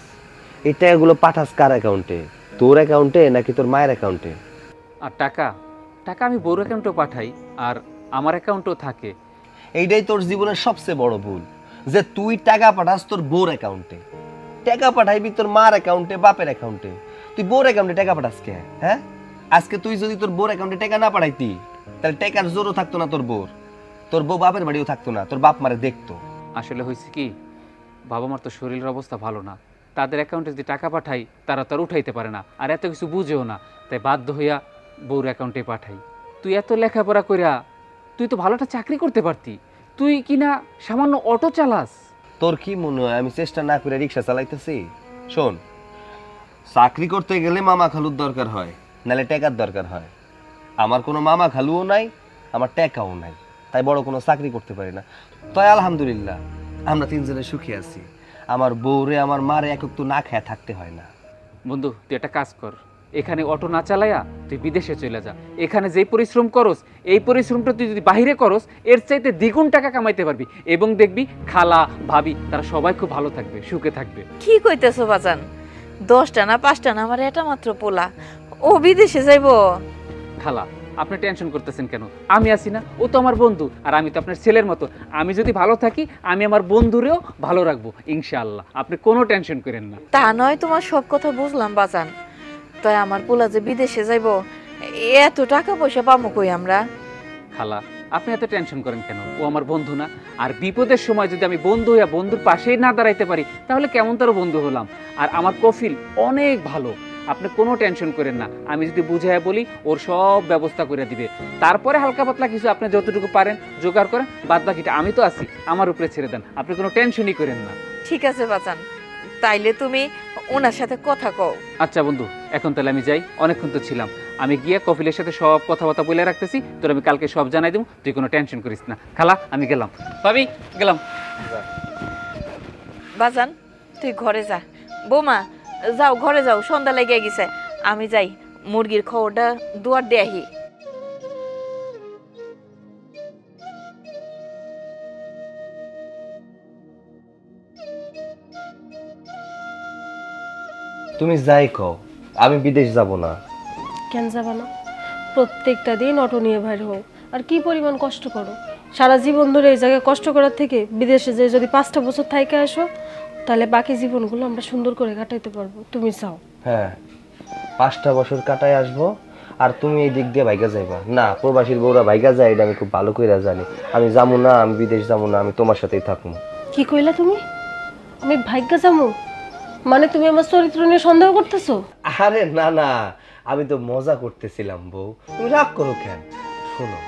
এই টাকাগুলো পাঠাস কার অ্যাকাউন্টে? তোর অ্যাকাউন্টে নাকি তোর মায়ের অ্যাকাউন্টে? আর টাকা টাকা আমি বউর অ্যাকাউন্টেও পাঠাই, আর আমার অ্যাকাউন্টেও থাকে। এইটাই তোর জীবনের সবচেয়ে বড় ভুল, যে তুই টাকা পাঠাস তোর বউর অ্যাকাউন্টে। টাকা পাঠাইবি তোর মার অ্যাকাউন্টে, বাপের অ্যাকাউন্টে। তুই বউর অ্যাকাউন্টে টাকা পাঠাস কে? হ্যাঁ, আজকে তুই যদি তোর বউর অ্যাকাউন্টে টাকা না পাঠাইতি, তাহলে টাকার জোরও থাকতো না তোর বউর, তোর বউ বাপের বাড়িও থাকতো না, তোর বাপ মারে দেখতো। আসলে হয়েছে কি, বাবা মার তো শরীরের অবস্থা ভালো না, তাদের অ্যাকাউন্টে যদি টাকা পাঠাই তারা তো আর উঠাইতে পারে না, আর এত কিছু বুঝেও না, তাই বাধ্য হইয়া বউর অ্যাকাউন্টে পাঠাই। তুই এত লেখাপড়া কইরা তুই তো ভালো একটা চাকরি করতে পারতি, তুই কিনা সামান্য অটো চালাস। তোর কি মনে হয় আমি চেষ্টা না করে রিক্সা চালাইতেছি? শোন, চাকরি করতে গেলে মামা খালুর দরকার হয়, নাহলে টাকার দরকার হয়। আমার কোনো মামা খালুও নাই, আমার টাকাও নাই, তাই বড় কোনো চাকরি করতে পারি না। তাই আলহামদুলিল্লাহ আমরা তিনজনে সুখী আছি। আমার বউরে আমার মারে একক তো না খেয়ে থাকতে হয় না। বন্ধু তুই একটা কাজ কর, এখানে অটো না চালাইয়া তুই বিদেশে চলে যা। এখানে যেই পরিশ্রম করস, এই পরিশ্রমটা তুই যদি বাহিরে করস, এর চাইতে দ্বিগুণ টাকা কামাইতে পারবি, এবং দেখবি খালা ভাবি তারা সবাই খুব ভালো থাকবে, সুখে থাকবে। কি কইতেছো বাজান? 10টা না 5টা না, আমার এটা মাত্র পোলা, ও বিদেশে যাইবো? খালা আপনি টেনশন করতেছেন কেন? আমি আছি না, ও তো আমার বন্ধু, আর আমি তো আপনার ছেলের মতো। আমি যদি ভালো থাকি আমি আমার বন্ধুরেও ভালো রাখবো ইনশাআল্লাহ, আপনি কোনো টেনশন করেন না। তা নয়, তোমার সব কথা বুঝলাম বাজান, তাই আমার পোলা যে বিদেশে যাইবো, এত টাকা পয়সা পাবো কই আমরা? খালা আপনি এত টেনশন করেন কেন? ও আমার বন্ধু না? আর বিপদের সময় যদি আমি বন্ধু হইয়া বন্ধুর পাশেই না দাঁড়াইতে পারি, তাহলে কেমন তার বন্ধু হলাম? আর আমার কফিল অনেক ভালো, আপনি কোনো টেনশন করেন না। আমি যদি বুঝাইয়া বলি, ওর সব ব্যবস্থা করে দিবে। তারপরে হালকা পাতলা কিছু আপনি যতটুকু পারেন জোগাড় করেন, বাদ বাকিটা আমি তো আছি, আমার উপরে ছেড়ে দেন, আপনি কোনো টেনশনই করেন না। ঠিক আছে বাজান, তাইলে তুমি ওনার সাথে কথা কও। আচ্ছা বন্ধু, এখন তাহলে আমি যাই, অনেকক্ষণ তো ছিলাম। আমি গিয়ে কফিলের সাথে সব কথাবার্তা বলে রাখতেছি, তোর আমি কালকে সব জানাই দেবো, তুই কোনো টেনশন করিস না। খালা আমি গেলাম, ভাবি গেলাম। বাজান তুই ঘরে যা, বৌমা যাও ঘরে যাও, সন্ধ্যা লেগে গেছে। আমি যাই মুরগির খবরটা দুয়ার দিয়ে আহি। তুমি যাই কও, আমি বিদেশ যাব না। কেন যাবা না? প্রত্যেকটা দিন অটো নিয়ে বাইর হও, আর কি পরিমাণ কষ্ট করো। সারা জীবন ধরে এই জায়গায় কষ্ট করার থেকে বিদেশে যে যদি 5টা বছর থাইকে আসো, তাহলে বাকি জীবনগুলো আমরা সুন্দর করে কাটাইতে পারবো। তুমি চাও? হ্যাঁ, 5টা বছর কাটায় আসবো, আর তুমি এই দিক দিয়ে ভাইগা যাইবা না। প্রবাসীর বউরা ভাইগা যায়, এটা আমি খুব ভালো করে জানি। আমি যাবো না, আমি বিদেশ যাবো না, আমি তোমার সাথেই থাকবো। কি কইলা তুমি? আমি ভাগ্য যাবো? মানে তুমি আমার চরিত্র নিয়ে সন্দেহ করতেছো? আরে না না, আমি তো মজা করতেছিলাম বউ, তুমি রাগ করো কেন? শোনো,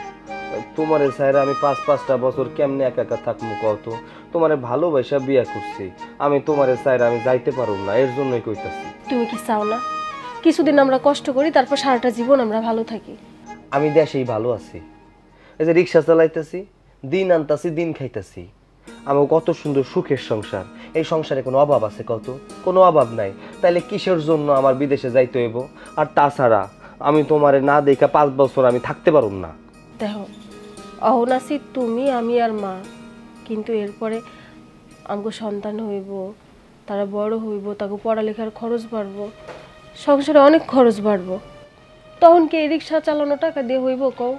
তোমারে স্যার আমি 5-5টা বছর কেমনে একা একা থাকবো কত? তোমারে ভালোবাসা বিয়া করছি আমি, তোমারে স্যার আমি যাইতে পারব না, এর জন্যই কইতাছি। তুমি কি চাও না কিছুদিন আমরা কষ্ট করি, তারপর সারাটা জীবন আমরা ভালো থাকি? আমি দেশেই ভালো আছি, এই যে রিক্সা চালাইতেছি, দিন আনতাছি, দিন খাইতেছি। আমার কত সুন্দর সুখের সংসার, এই সংসারে কোনো অভাব আছে কত? কোনো অভাব নাই। তাইলে কিসের জন্য আমার বিদেশে যাইতে হইব? আর তাছাড়া আমি তোমারে না দেখা 5 বছর আমি থাকতে পারব না। দেখো, অহনাসি তুমি, আমি আর মা, কিন্তু এরপরে আমাকে সন্তান হইব, তারা বড় হইব, তাকে পড়ালেখার খরচ বাড়বো, সংসারে অনেক খরচ বাড়বো। তখন কি এই রিক্সা চালানো টাকা দিয়ে হইব কও?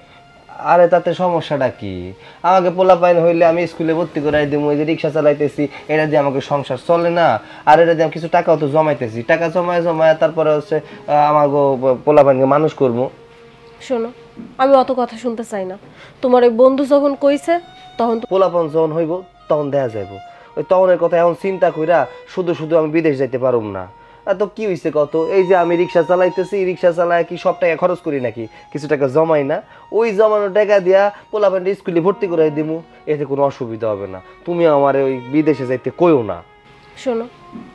আরে তাতে সমস্যাটা কি? আমাকে পোলাপাইন হইলে আমি স্কুলে ভর্তি করাই দিব, এই যে রিক্সা চালাইতেছি, এটা দিয়ে আমাকে সংসার চলে না? আর এটা দিয়ে আমি কিছু টাকাও তো জমাইতেছি, টাকা জমায় জমায় তারপরে হচ্ছে আমাকে পোলাপাইনকে মানুষ করবো। শোনো, আমি অত কথা শুনতে চাই না। তোমার ওই বন্ধু যখন কইছে, তখন পোলাপান যখন হইব তখন দেখা যাইব। ওই তখনের কথা এখন চিন্তা কইরা শুধু শুধু আমি বিদেশ যাইতে পারব না। এত কি হইছে কত? এই যে আমি রিক্সা চালাইতেছি, রিক্সা চালায় কি সব টাকা খরচ করি নাকি? কিছু টাকা জমাই না? ওই জমানো টাকা দিয়া পোলাপানটা স্কুলে ভর্তি করাই দিমু, এতে কোনো অসুবিধা হবে না। তুমি আমার ওই বিদেশে যাইতে কইও না। শোনো,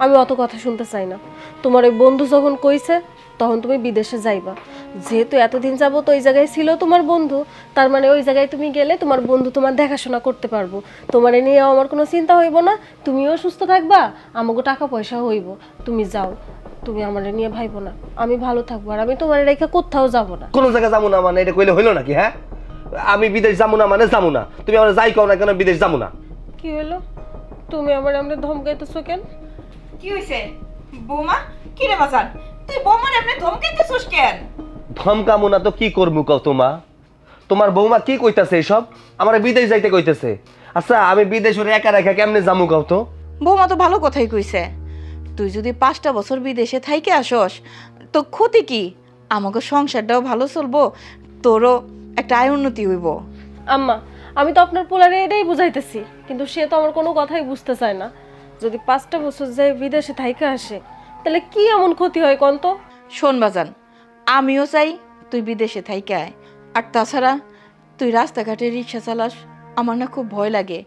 আমি অত কথা শুনতে চাই না। তোমার ওই বন্ধু যখন কইছে, তখন তুমি বিদেশে যাইবা। যেহেতু এতদিন যাবো তো ওই জায়গায় ছিল তোমার বন্ধু, তার মানে ওই জায়গায় তুমি গেলে তোমার বন্ধু তোমার দেখাশোনা করতে পারবো। তোমার এ নিয়ে আমার কোনো চিন্তা হইব না, তুমিও সুস্থ থাকবা, আমাকে টাকা পয়সা হইব। তুমি যাও, তুমি আমারে নিয়ে ভাইবো না, আমি ভালো থাকবো আর আমি তোমার রেখে কোথাও যাব না। কোনো জায়গায় যাবো না মানে এটা কইলে হইলো নাকি? হ্যাঁ, আমি বিদেশ যাবো না মানে যাবো না। তুমি আমার যাই কও না কেন বিদেশ যাবো না। কি হলো? তুমি আমার আমরা ধমকাইতেছো কেন? কি হইছে বৌমা? কি রে বাজান, তুই বৌমার এমনি ধমকাইতেছস কেন? ধমকামো না তো কি করবো কও? তোমার বৌমা কি কইতাছে এসব? আমার বিদেশ যাইতে কইতেছে। আচ্ছা আমি বিদেশ ওরে একা রেখা কেমনে যামু কও তো? বৌমা তো ভালো কথাই কইছে, তুই যদি 5টা বছর বিদেশে থাইকে আসস তো ক্ষতি কি? আমাকে সংসারটাও ভালো চলবো, তোরও একটা আয় উন্নতি হইব। আম্মা, আমি তো আপনার পোলারে এটাই বুঝাইতেছি, কিন্তু সে তো আমার কোনো কথাই বুঝতে চায় না। যদি 5টা বছর যাই বিদেশে থাইকে আসে তাহলে কি এমন ক্ষতি হয় কোন তো? শোন বাজান, আমিও চাই তুই বিদেশে থাইকে আয়। আর তাছাড়া তুই রাস্তাঘাটে রিক্সা চালাস, আমার না খুব ভয় লাগে।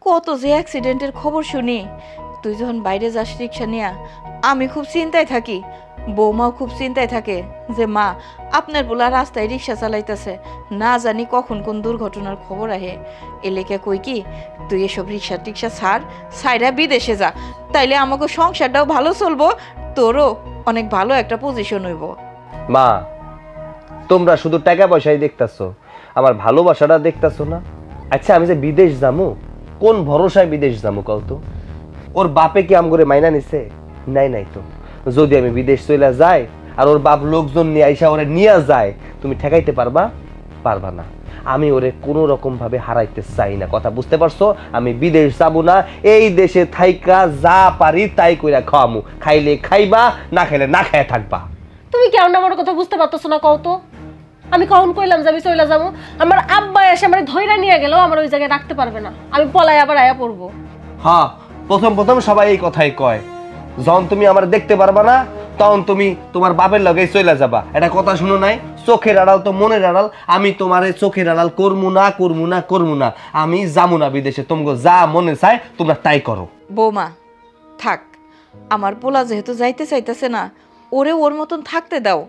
কত যে অ্যাক্সিডেন্টের খবর শুনি। তুই যখন বাইরে যাস রিক্সা নিয়ে, আমি খুব চিন্তায় থাকি, বৌমাও খুব চিন্তায় থাকে যে মা আপনার পোলা রাস্তায় রিক্সা চালাইতেছে, না জানি কখন কোন দুর্ঘটনার খবর আহে। এলাকা কই কি তুই এসব রিক্সা টিক্সা ছাইরা বিদেশে যা, তাইলে আমাকে সংসারটাও ভালো চলবো, তোরও অনেক ভালো একটা পজিশন হইব। মা, তোমরা শুধু টাকা পয়সাই দেখতাছো, আমার ভালোবাসাটা দেখতাছো না। আচ্ছা আমি যে বিদেশ যামু, কোন ভরসায় বিদেশ যামু কও তো? ওর বাপে কি আমগরে মাইনা নিছে? নাই তো। যদি আমি বিদেশ চলে যাই আর ওর বাপ লোকজন নিয়ে আইসা ওরে নিয়ে যায়, তুমি ঠেকাইতে পারবা না। আমি ওরে কোনো রকম ভাবে হারাইতে চাই না, কথা বুঝতে পারছো? আমি বিদেশ যাবো না, এই দেশে থাইকা যা পারি তাই কইরা খাওয়ামু। খাইলে খাইবা, না খাইলে না খাইয়া থাকবা। তুমি কেমন আমার কথা বুঝতে পারতেছো না কও তো? আমি কখন কইলাম যে আমি চলে যাবো? আমার আব্বা এসে আমার ধইরা নিয়ে গেলেও আমার ওই জায়গায় রাখতে পারবে না, আমি পলাই আবার আয়া পড়বো। হ্যাঁ, প্রথম সবাই এই কথাই কয়, যখন তুমি আমার দেখতে পারবা না তখন তুমি তোমার বাপের লগে চলে যাবা। এটা কথা শুনো নাই? চোখের আড়াল তো মনের আড়াল। আমি তোমারে চোখের আড়াল করমু না। আমি যাবো না বিদেশে, তোমাকে যা মনে চায় তোমরা তাই করো। বৌমা থাক, আমার পোলা যেহেতু যাইতে চাইতেছে না, ওরে ওর মতন থাকতে দাও।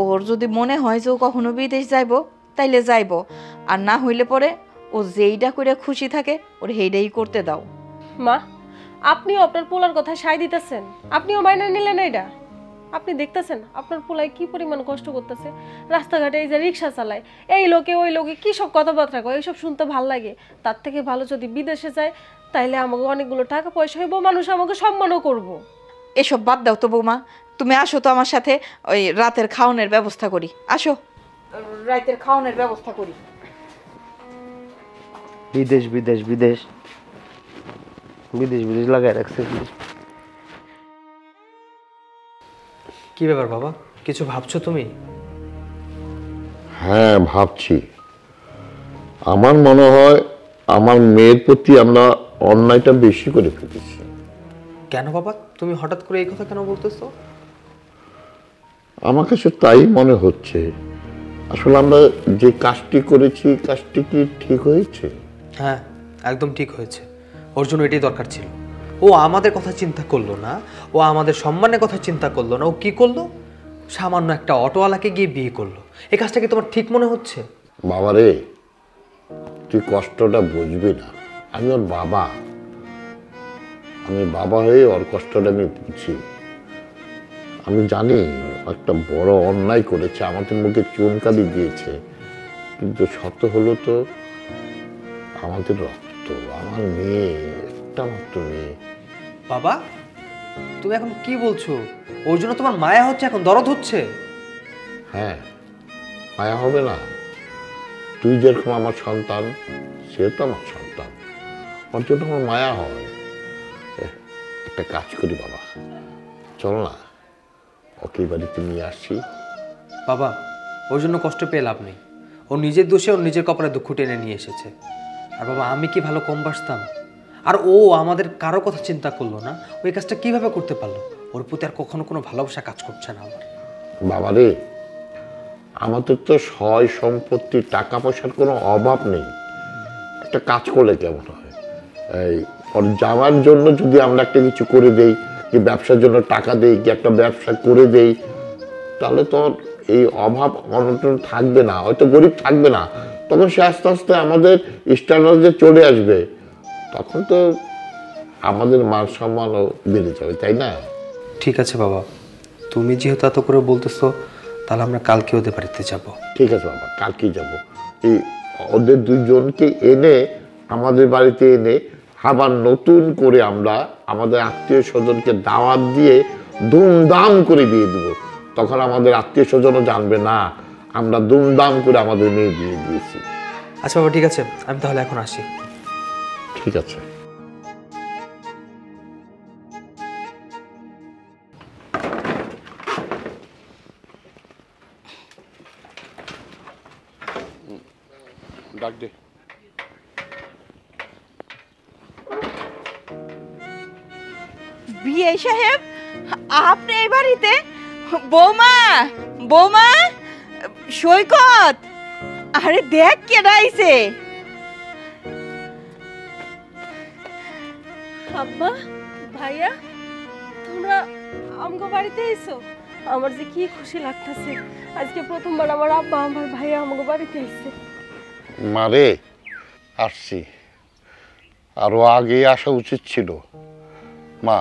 ওর যদি মনে হয় যে ও কখনো বিদেশ যাইব তাইলে যাইব, আর না হইলে পরে ও যেইটা করে খুশি থাকে ওর সেইটাই করতে দাও। মা, আপনিও আপনার পোলার কথা সায় দিতেছেন, আপনিও মাইনা নিলেন এটা? আপনি দেখতেছেন আপনার পোলায় কি পরিমাণ কষ্ট করতেছে, রাস্তাঘাটে এই যে রিক্সা চালায়, এই লোকে ওই লোকে কি সব কথাবার্তা কয়, এইসব শুনতে ভাল লাগে। তার থেকে ভালো যদি বিদেশে যায় তাইলে আমাকে অনেকগুলো টাকা পয়সা হইব, মানুষ আমাকে সম্মানও করবো। এসব বাদ দাও তো বৌমা, তুমি আসো তো আমার সাথে, ওই রাতের খাওয়ানোর ব্যবস্থা করি। আসো, রাতের খাওয়ানোর ব্যবস্থা করি। বিদেশ লাগাই রাখছে। কি ব্যাপার বাবা, কিছু ভাবছো তুমি? হ্যাঁ ভাবছি। আমার মনে হয় আমার মেয়ের প্রতি আমরা অন্যায়টা বেশি করে ফেলেছি। কেন বাবা, তুমি হঠাৎ করে এই কথা কেন বলতেছো? আমার কাছে তাই মনে হচ্ছে। আসলে আমরা যে কাজটি করেছি, কাজটি কি ঠিক হয়েছে? হ্যাঁ, একদম ঠিক হয়েছে। ওর জন্য এটাই দরকার ছিল। ও আমাদের কথা চিন্তা করলো না, ও আমাদের সম্মানের কথা চিন্তা করলো না। ও কি করলো? সামান্য একটা অটোওয়ালাকে গিয়ে বিয়ে করলো। এই কাজটা কি তোমার ঠিক মনে হচ্ছে? বাবারে, তুই কষ্টটা বুঝবি না। আমি ওর বাবা, আমি বাবা হয়ে ওর কষ্টটা আমি বুঝি। আমি জানি একটা বড় অন্যায় করেছে, আমাদের মুখে চুনকালি দিয়েছে, কিন্তু সত্য হলো তো আমাদের রক্ত, আমার মেয়ে, একটা মাত্র মেয়ে। বাবা, তুমি এখন কি বলছো? ওর জন্য তোমার মায়া হচ্ছে, এখন দরদ হচ্ছে? হ্যাঁ, মায়া হবে না? তুই যেরকম আমার সন্তান, সে তো আমার সন্তান, ওর জন্য আমার মায়া হয়। একটা কাজ করি বাবা, চল না ওকে বাড়িতে নিয়ে আসি। বাবা, ওর জন্য কষ্ট পেয়ে লাভ নেই। ও নিজের দোষে ওর নিজের কপালে দুঃখ টেনে নিয়ে এসেছে। আর বাবা, আমি কি ভালো কম বাসতাম? আর ও আমাদের কারো কথা চিন্তা করলো না, ওই কাজটা কিভাবে করতে পারলো? ওর প্রতি আর কখনো কোনো ভালোবাসা কাজ করছে না আমার। বাবা রে, আমাদের তো সয় সম্পত্তি, টাকা পয়সার কোনো অভাব নেই। একটা কাজ করলে কেমন হয়? এই ওর যাওয়ার জন্য যদি আমরা একটা কিছু করে দেই, কি ব্যবসার জন্য টাকা দেই, কি একটা ব্যবসা করে দেই, তাহলে তো এই অভাব অনটন থাকবে না, হয়তো গরিব থাকবে না। তখন সে আস্তে আস্তে আমাদের স্ট্যান্ডার্ডে চলে আসবে, তখন তো আমাদের মান সম্মানও বেড়ে যাবে, তাই না? ঠিক আছে বাবা, তুমি যেহেতু এত করে বলতেছো, তাহলে আমরা কালকে ওদের বাড়িতে যাব। ঠিক আছে বাবা, কালকেই যাব। এই ওদের দুইজনকে এনে আমাদের বাড়িতে এনে আবার নতুন করে আমরা আমাদের আত্মীয় স্বজনকে দাওয়াত দিয়ে ধুমধাম করে বিয়ে দেব। তখন আমাদের আত্মীয় স্বজনও জানবে না আমরা ধুমধাম করে আমাদের মেয়ে বিয়ে দিয়েছি। আচ্ছা বাবা, ঠিক আছে, আমি তাহলে এখন আসি। ঠিক আছে। ডাক দে। বিয়ে সাহেব, আপনি এই বাড়িতে? বৌমা, বৌমা, সৈকত, আরে দেখ কে আইছে। আব্বা, ভাইয়া, তোমরা আমগো বাড়িতে এসো। আমার যে কি খুশি লাগতেছে, আজকে প্রথমবার আমার আব্বা আমার ভাইয়া আমগো বাড়িতে এসেছে। মারে, আসছি, আরো আগে আসা উচিত ছিল। মা,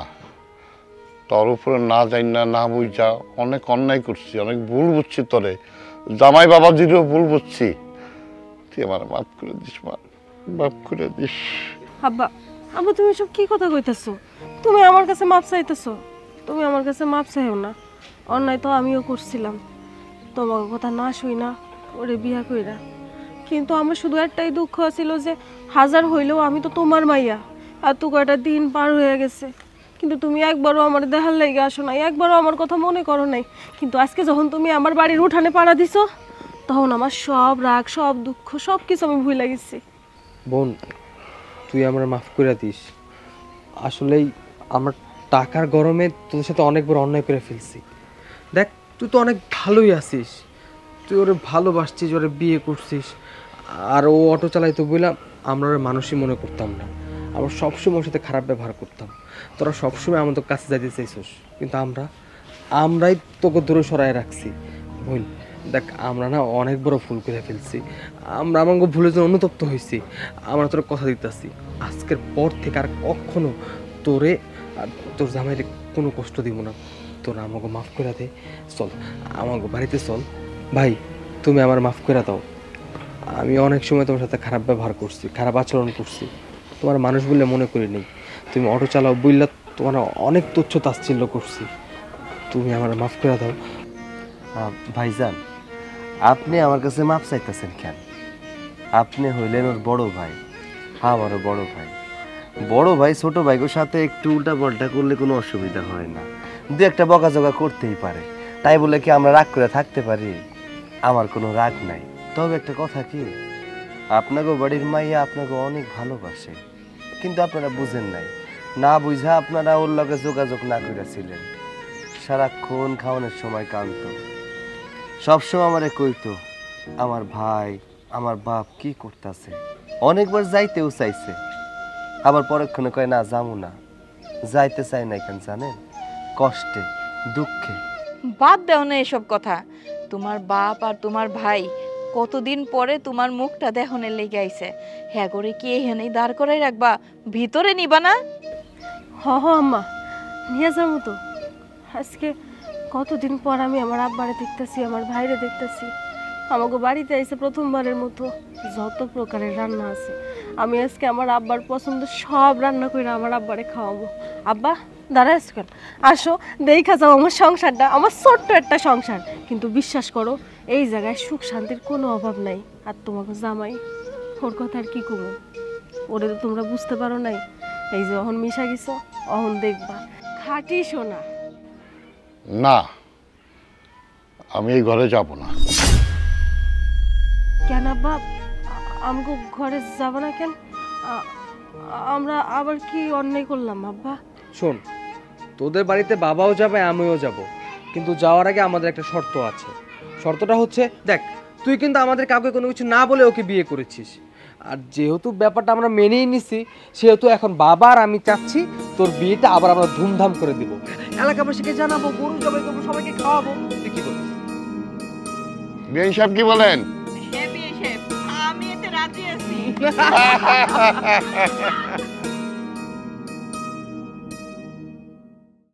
তোর উপরে না যাই না বুঝা অনেক অন্যায় করছি, অনেক ভুল বুঝছি, তোরে জামাই বাবাজিরও ভুল বুঝছি। তুই আমার মাফ করে দিস মা, মাফ করে দিস। আব্বা, আব্বা, তুমি সব কি কথা কইতেছো? তুমি আমার কাছে মাপ চাইতেছো? তুমি আমার কাছে মাপ চাইও না। অন্যায় তো আমিও করছিলাম, তোমার কথা না শুই না ওরে বিয়া কইরা। কিন্তু আমার শুধু একটাই দুঃখ ছিল যে হাজার হইলেও আমি তো তোমার মাইয়া। আর তো কয়টা দিন পার হয়ে গেছে, কিন্তু তুমি একবারও আমার দেখার লাইগা আসো নাই, একবারও আমার কথা মনে করো নাই। কিন্তু আজকে যখন তুমি আমার বাড়ির উঠানে পাড়া দিছো, তখন আমার সব রাগ, সব দুঃখ, সব কিছু আমি ভুলে গেছি। বোন, তুই আমার মাফ করে দিস। আসলেই আমার টাকার গরমে তোদের সাথে অনেক বড় অন্যায় করে ফেলছি। দেখ, তুই তো অনেক ভালোই আছিস, তুই ওরে ভালোবাসছিস, ওরে বিয়ে করছিস। আর ও অটো চালাইতো বললাম, আমরা ওরা মানুষই মনে করতাম না। আমরা সবসময় ওর সাথে খারাপ ব্যবহার করতাম। তোরা সবসময় আমাদের কাছে যাইতে চাইছিস, কিন্তু আমরাই তোকে দূরে সরাই রাখছি। বোন দেখ, আমরা না অনেক বড় ভুল করে ফেলছি। আমরা আমাকে ভুলের জন্য অনুতপ্ত হয়েছি। আমরা তোর কথা দিতেছি, আজকের পর থেকে আর কখনো তোরে আর তোর জামাইরে কোনো কষ্ট দিব না। তোরা আমাকে মাফ করে দে, চল আমাকে বাড়িতে চল। ভাই, তুমি আমার মাফ করে দাও। আমি অনেক সময় তোমার সাথে খারাপ ব্যবহার করছি, খারাপ আচরণ করছি, তোমার মানুষ বললে মনে করি নেই। তুমি অটো চালাও বললা তোমার অনেক তুচ্ছ তাচ্ছিল্য করছি, তুমি আমার মাফ করে দাও। ভাইজান, আপনি আমার কাছে মাপ চাইতেছেন কেন? আপনি হইলেন ওর বড় ভাই, আমারও বড় ভাই। বড় ভাই ছোট ভাইকে সাথে একটু উল্টা পাল্টা করলে কোনো অসুবিধা হয় না, দু একটা বকাঝকা করতেই পারে। তাই বলে কি আমরা রাগ করে থাকতে পারি? আমার কোনো রাগ নাই। তবে একটা কথা কি, আপনাকে বাড়ির মাইয়া আপনাকে অনেক ভালোবাসে, কিন্তু আপনারা বুঝেন নাই। না বুঝা আপনারা ওর লগে যোগাযোগ না করেছিলেন। সারাক্ষণ খাওয়ানোর সময় কান্ত, সবসময় আমারে কইতো আমার ভাই, আমার বাপ কি করতেছে। অনেকবার যাইতেও চাইছে, আবার পরক্ষণে কয় না যাবো না। যাইতে চাই না কেন জানেন? কষ্টে, দুঃখে। বাদ দাও না এসব কথা। তোমার বাপ আর তোমার ভাই কতদিন পরে তোমার মুখটা দেখনের লেগে আইছে। হ্যাঁ করে কি এখানেই দাঁড় করাই রাখবা? ভিতরে নিবা না? হ আম্মা, নিয়ে যাবো তো। আজকে কতদিন পর আমি আমার আব্বারে দেখতেছি, আমার ভাইরে দেখতেছি। আমাকে বাড়িতে এসে প্রথমবারের মতো যত প্রকারের রান্না আছে আমি আজকে আমার আব্বার পছন্দ সব রান্না করে আমার আব্বারে খাওয়াবো। আব্বা, দাঁড়ায় কেন? আসো, দেখা যাও আমার সংসারটা, আমার ছোট্ট একটা সংসার, কিন্তু বিশ্বাস করো এই জায়গায় সুখ শান্তির কোনো অভাব নাই। আর তোমাকে জামাই, ওর কথা আর কি কমো, ওরে তো তোমরা বুঝতে পারো নাই। এই যে অহন মিশা গেছো, অহন দেখবা খাটি সোনা। না, আমি এই ঘরে যাব না। কেন আব্বা, আমগো ঘরে যাব না কেন? আমরা আবার কি অন্যায় করলাম আব্বা? শোন, তোদের বাড়িতে বাবাও যাবে, আমিও যাব, কিন্তু যাওয়ার আগে আমাদের একটা শর্ত আছে। শর্তটা হচ্ছে, দেখ, তুই কিন্তু আমাদের কাউকে কোনো কিছু না বলে ওকে বিয়ে করেছিস। আর যেহেতু ব্যাপারটা আমরা মেনেই নিছি, সেহেতু এখন বাবা আর আমি চাচ্ছি তোর বিয়েটা আবার আমরা ধুমধাম করে দিব। এলাকাবাসীকে জানাবো, গরু জবাই করবো, সবাইকে খাওয়াবো। তুই কি বলিস? বিআইন সাহেব কি বলেন? আমি এতে রাজি আছি।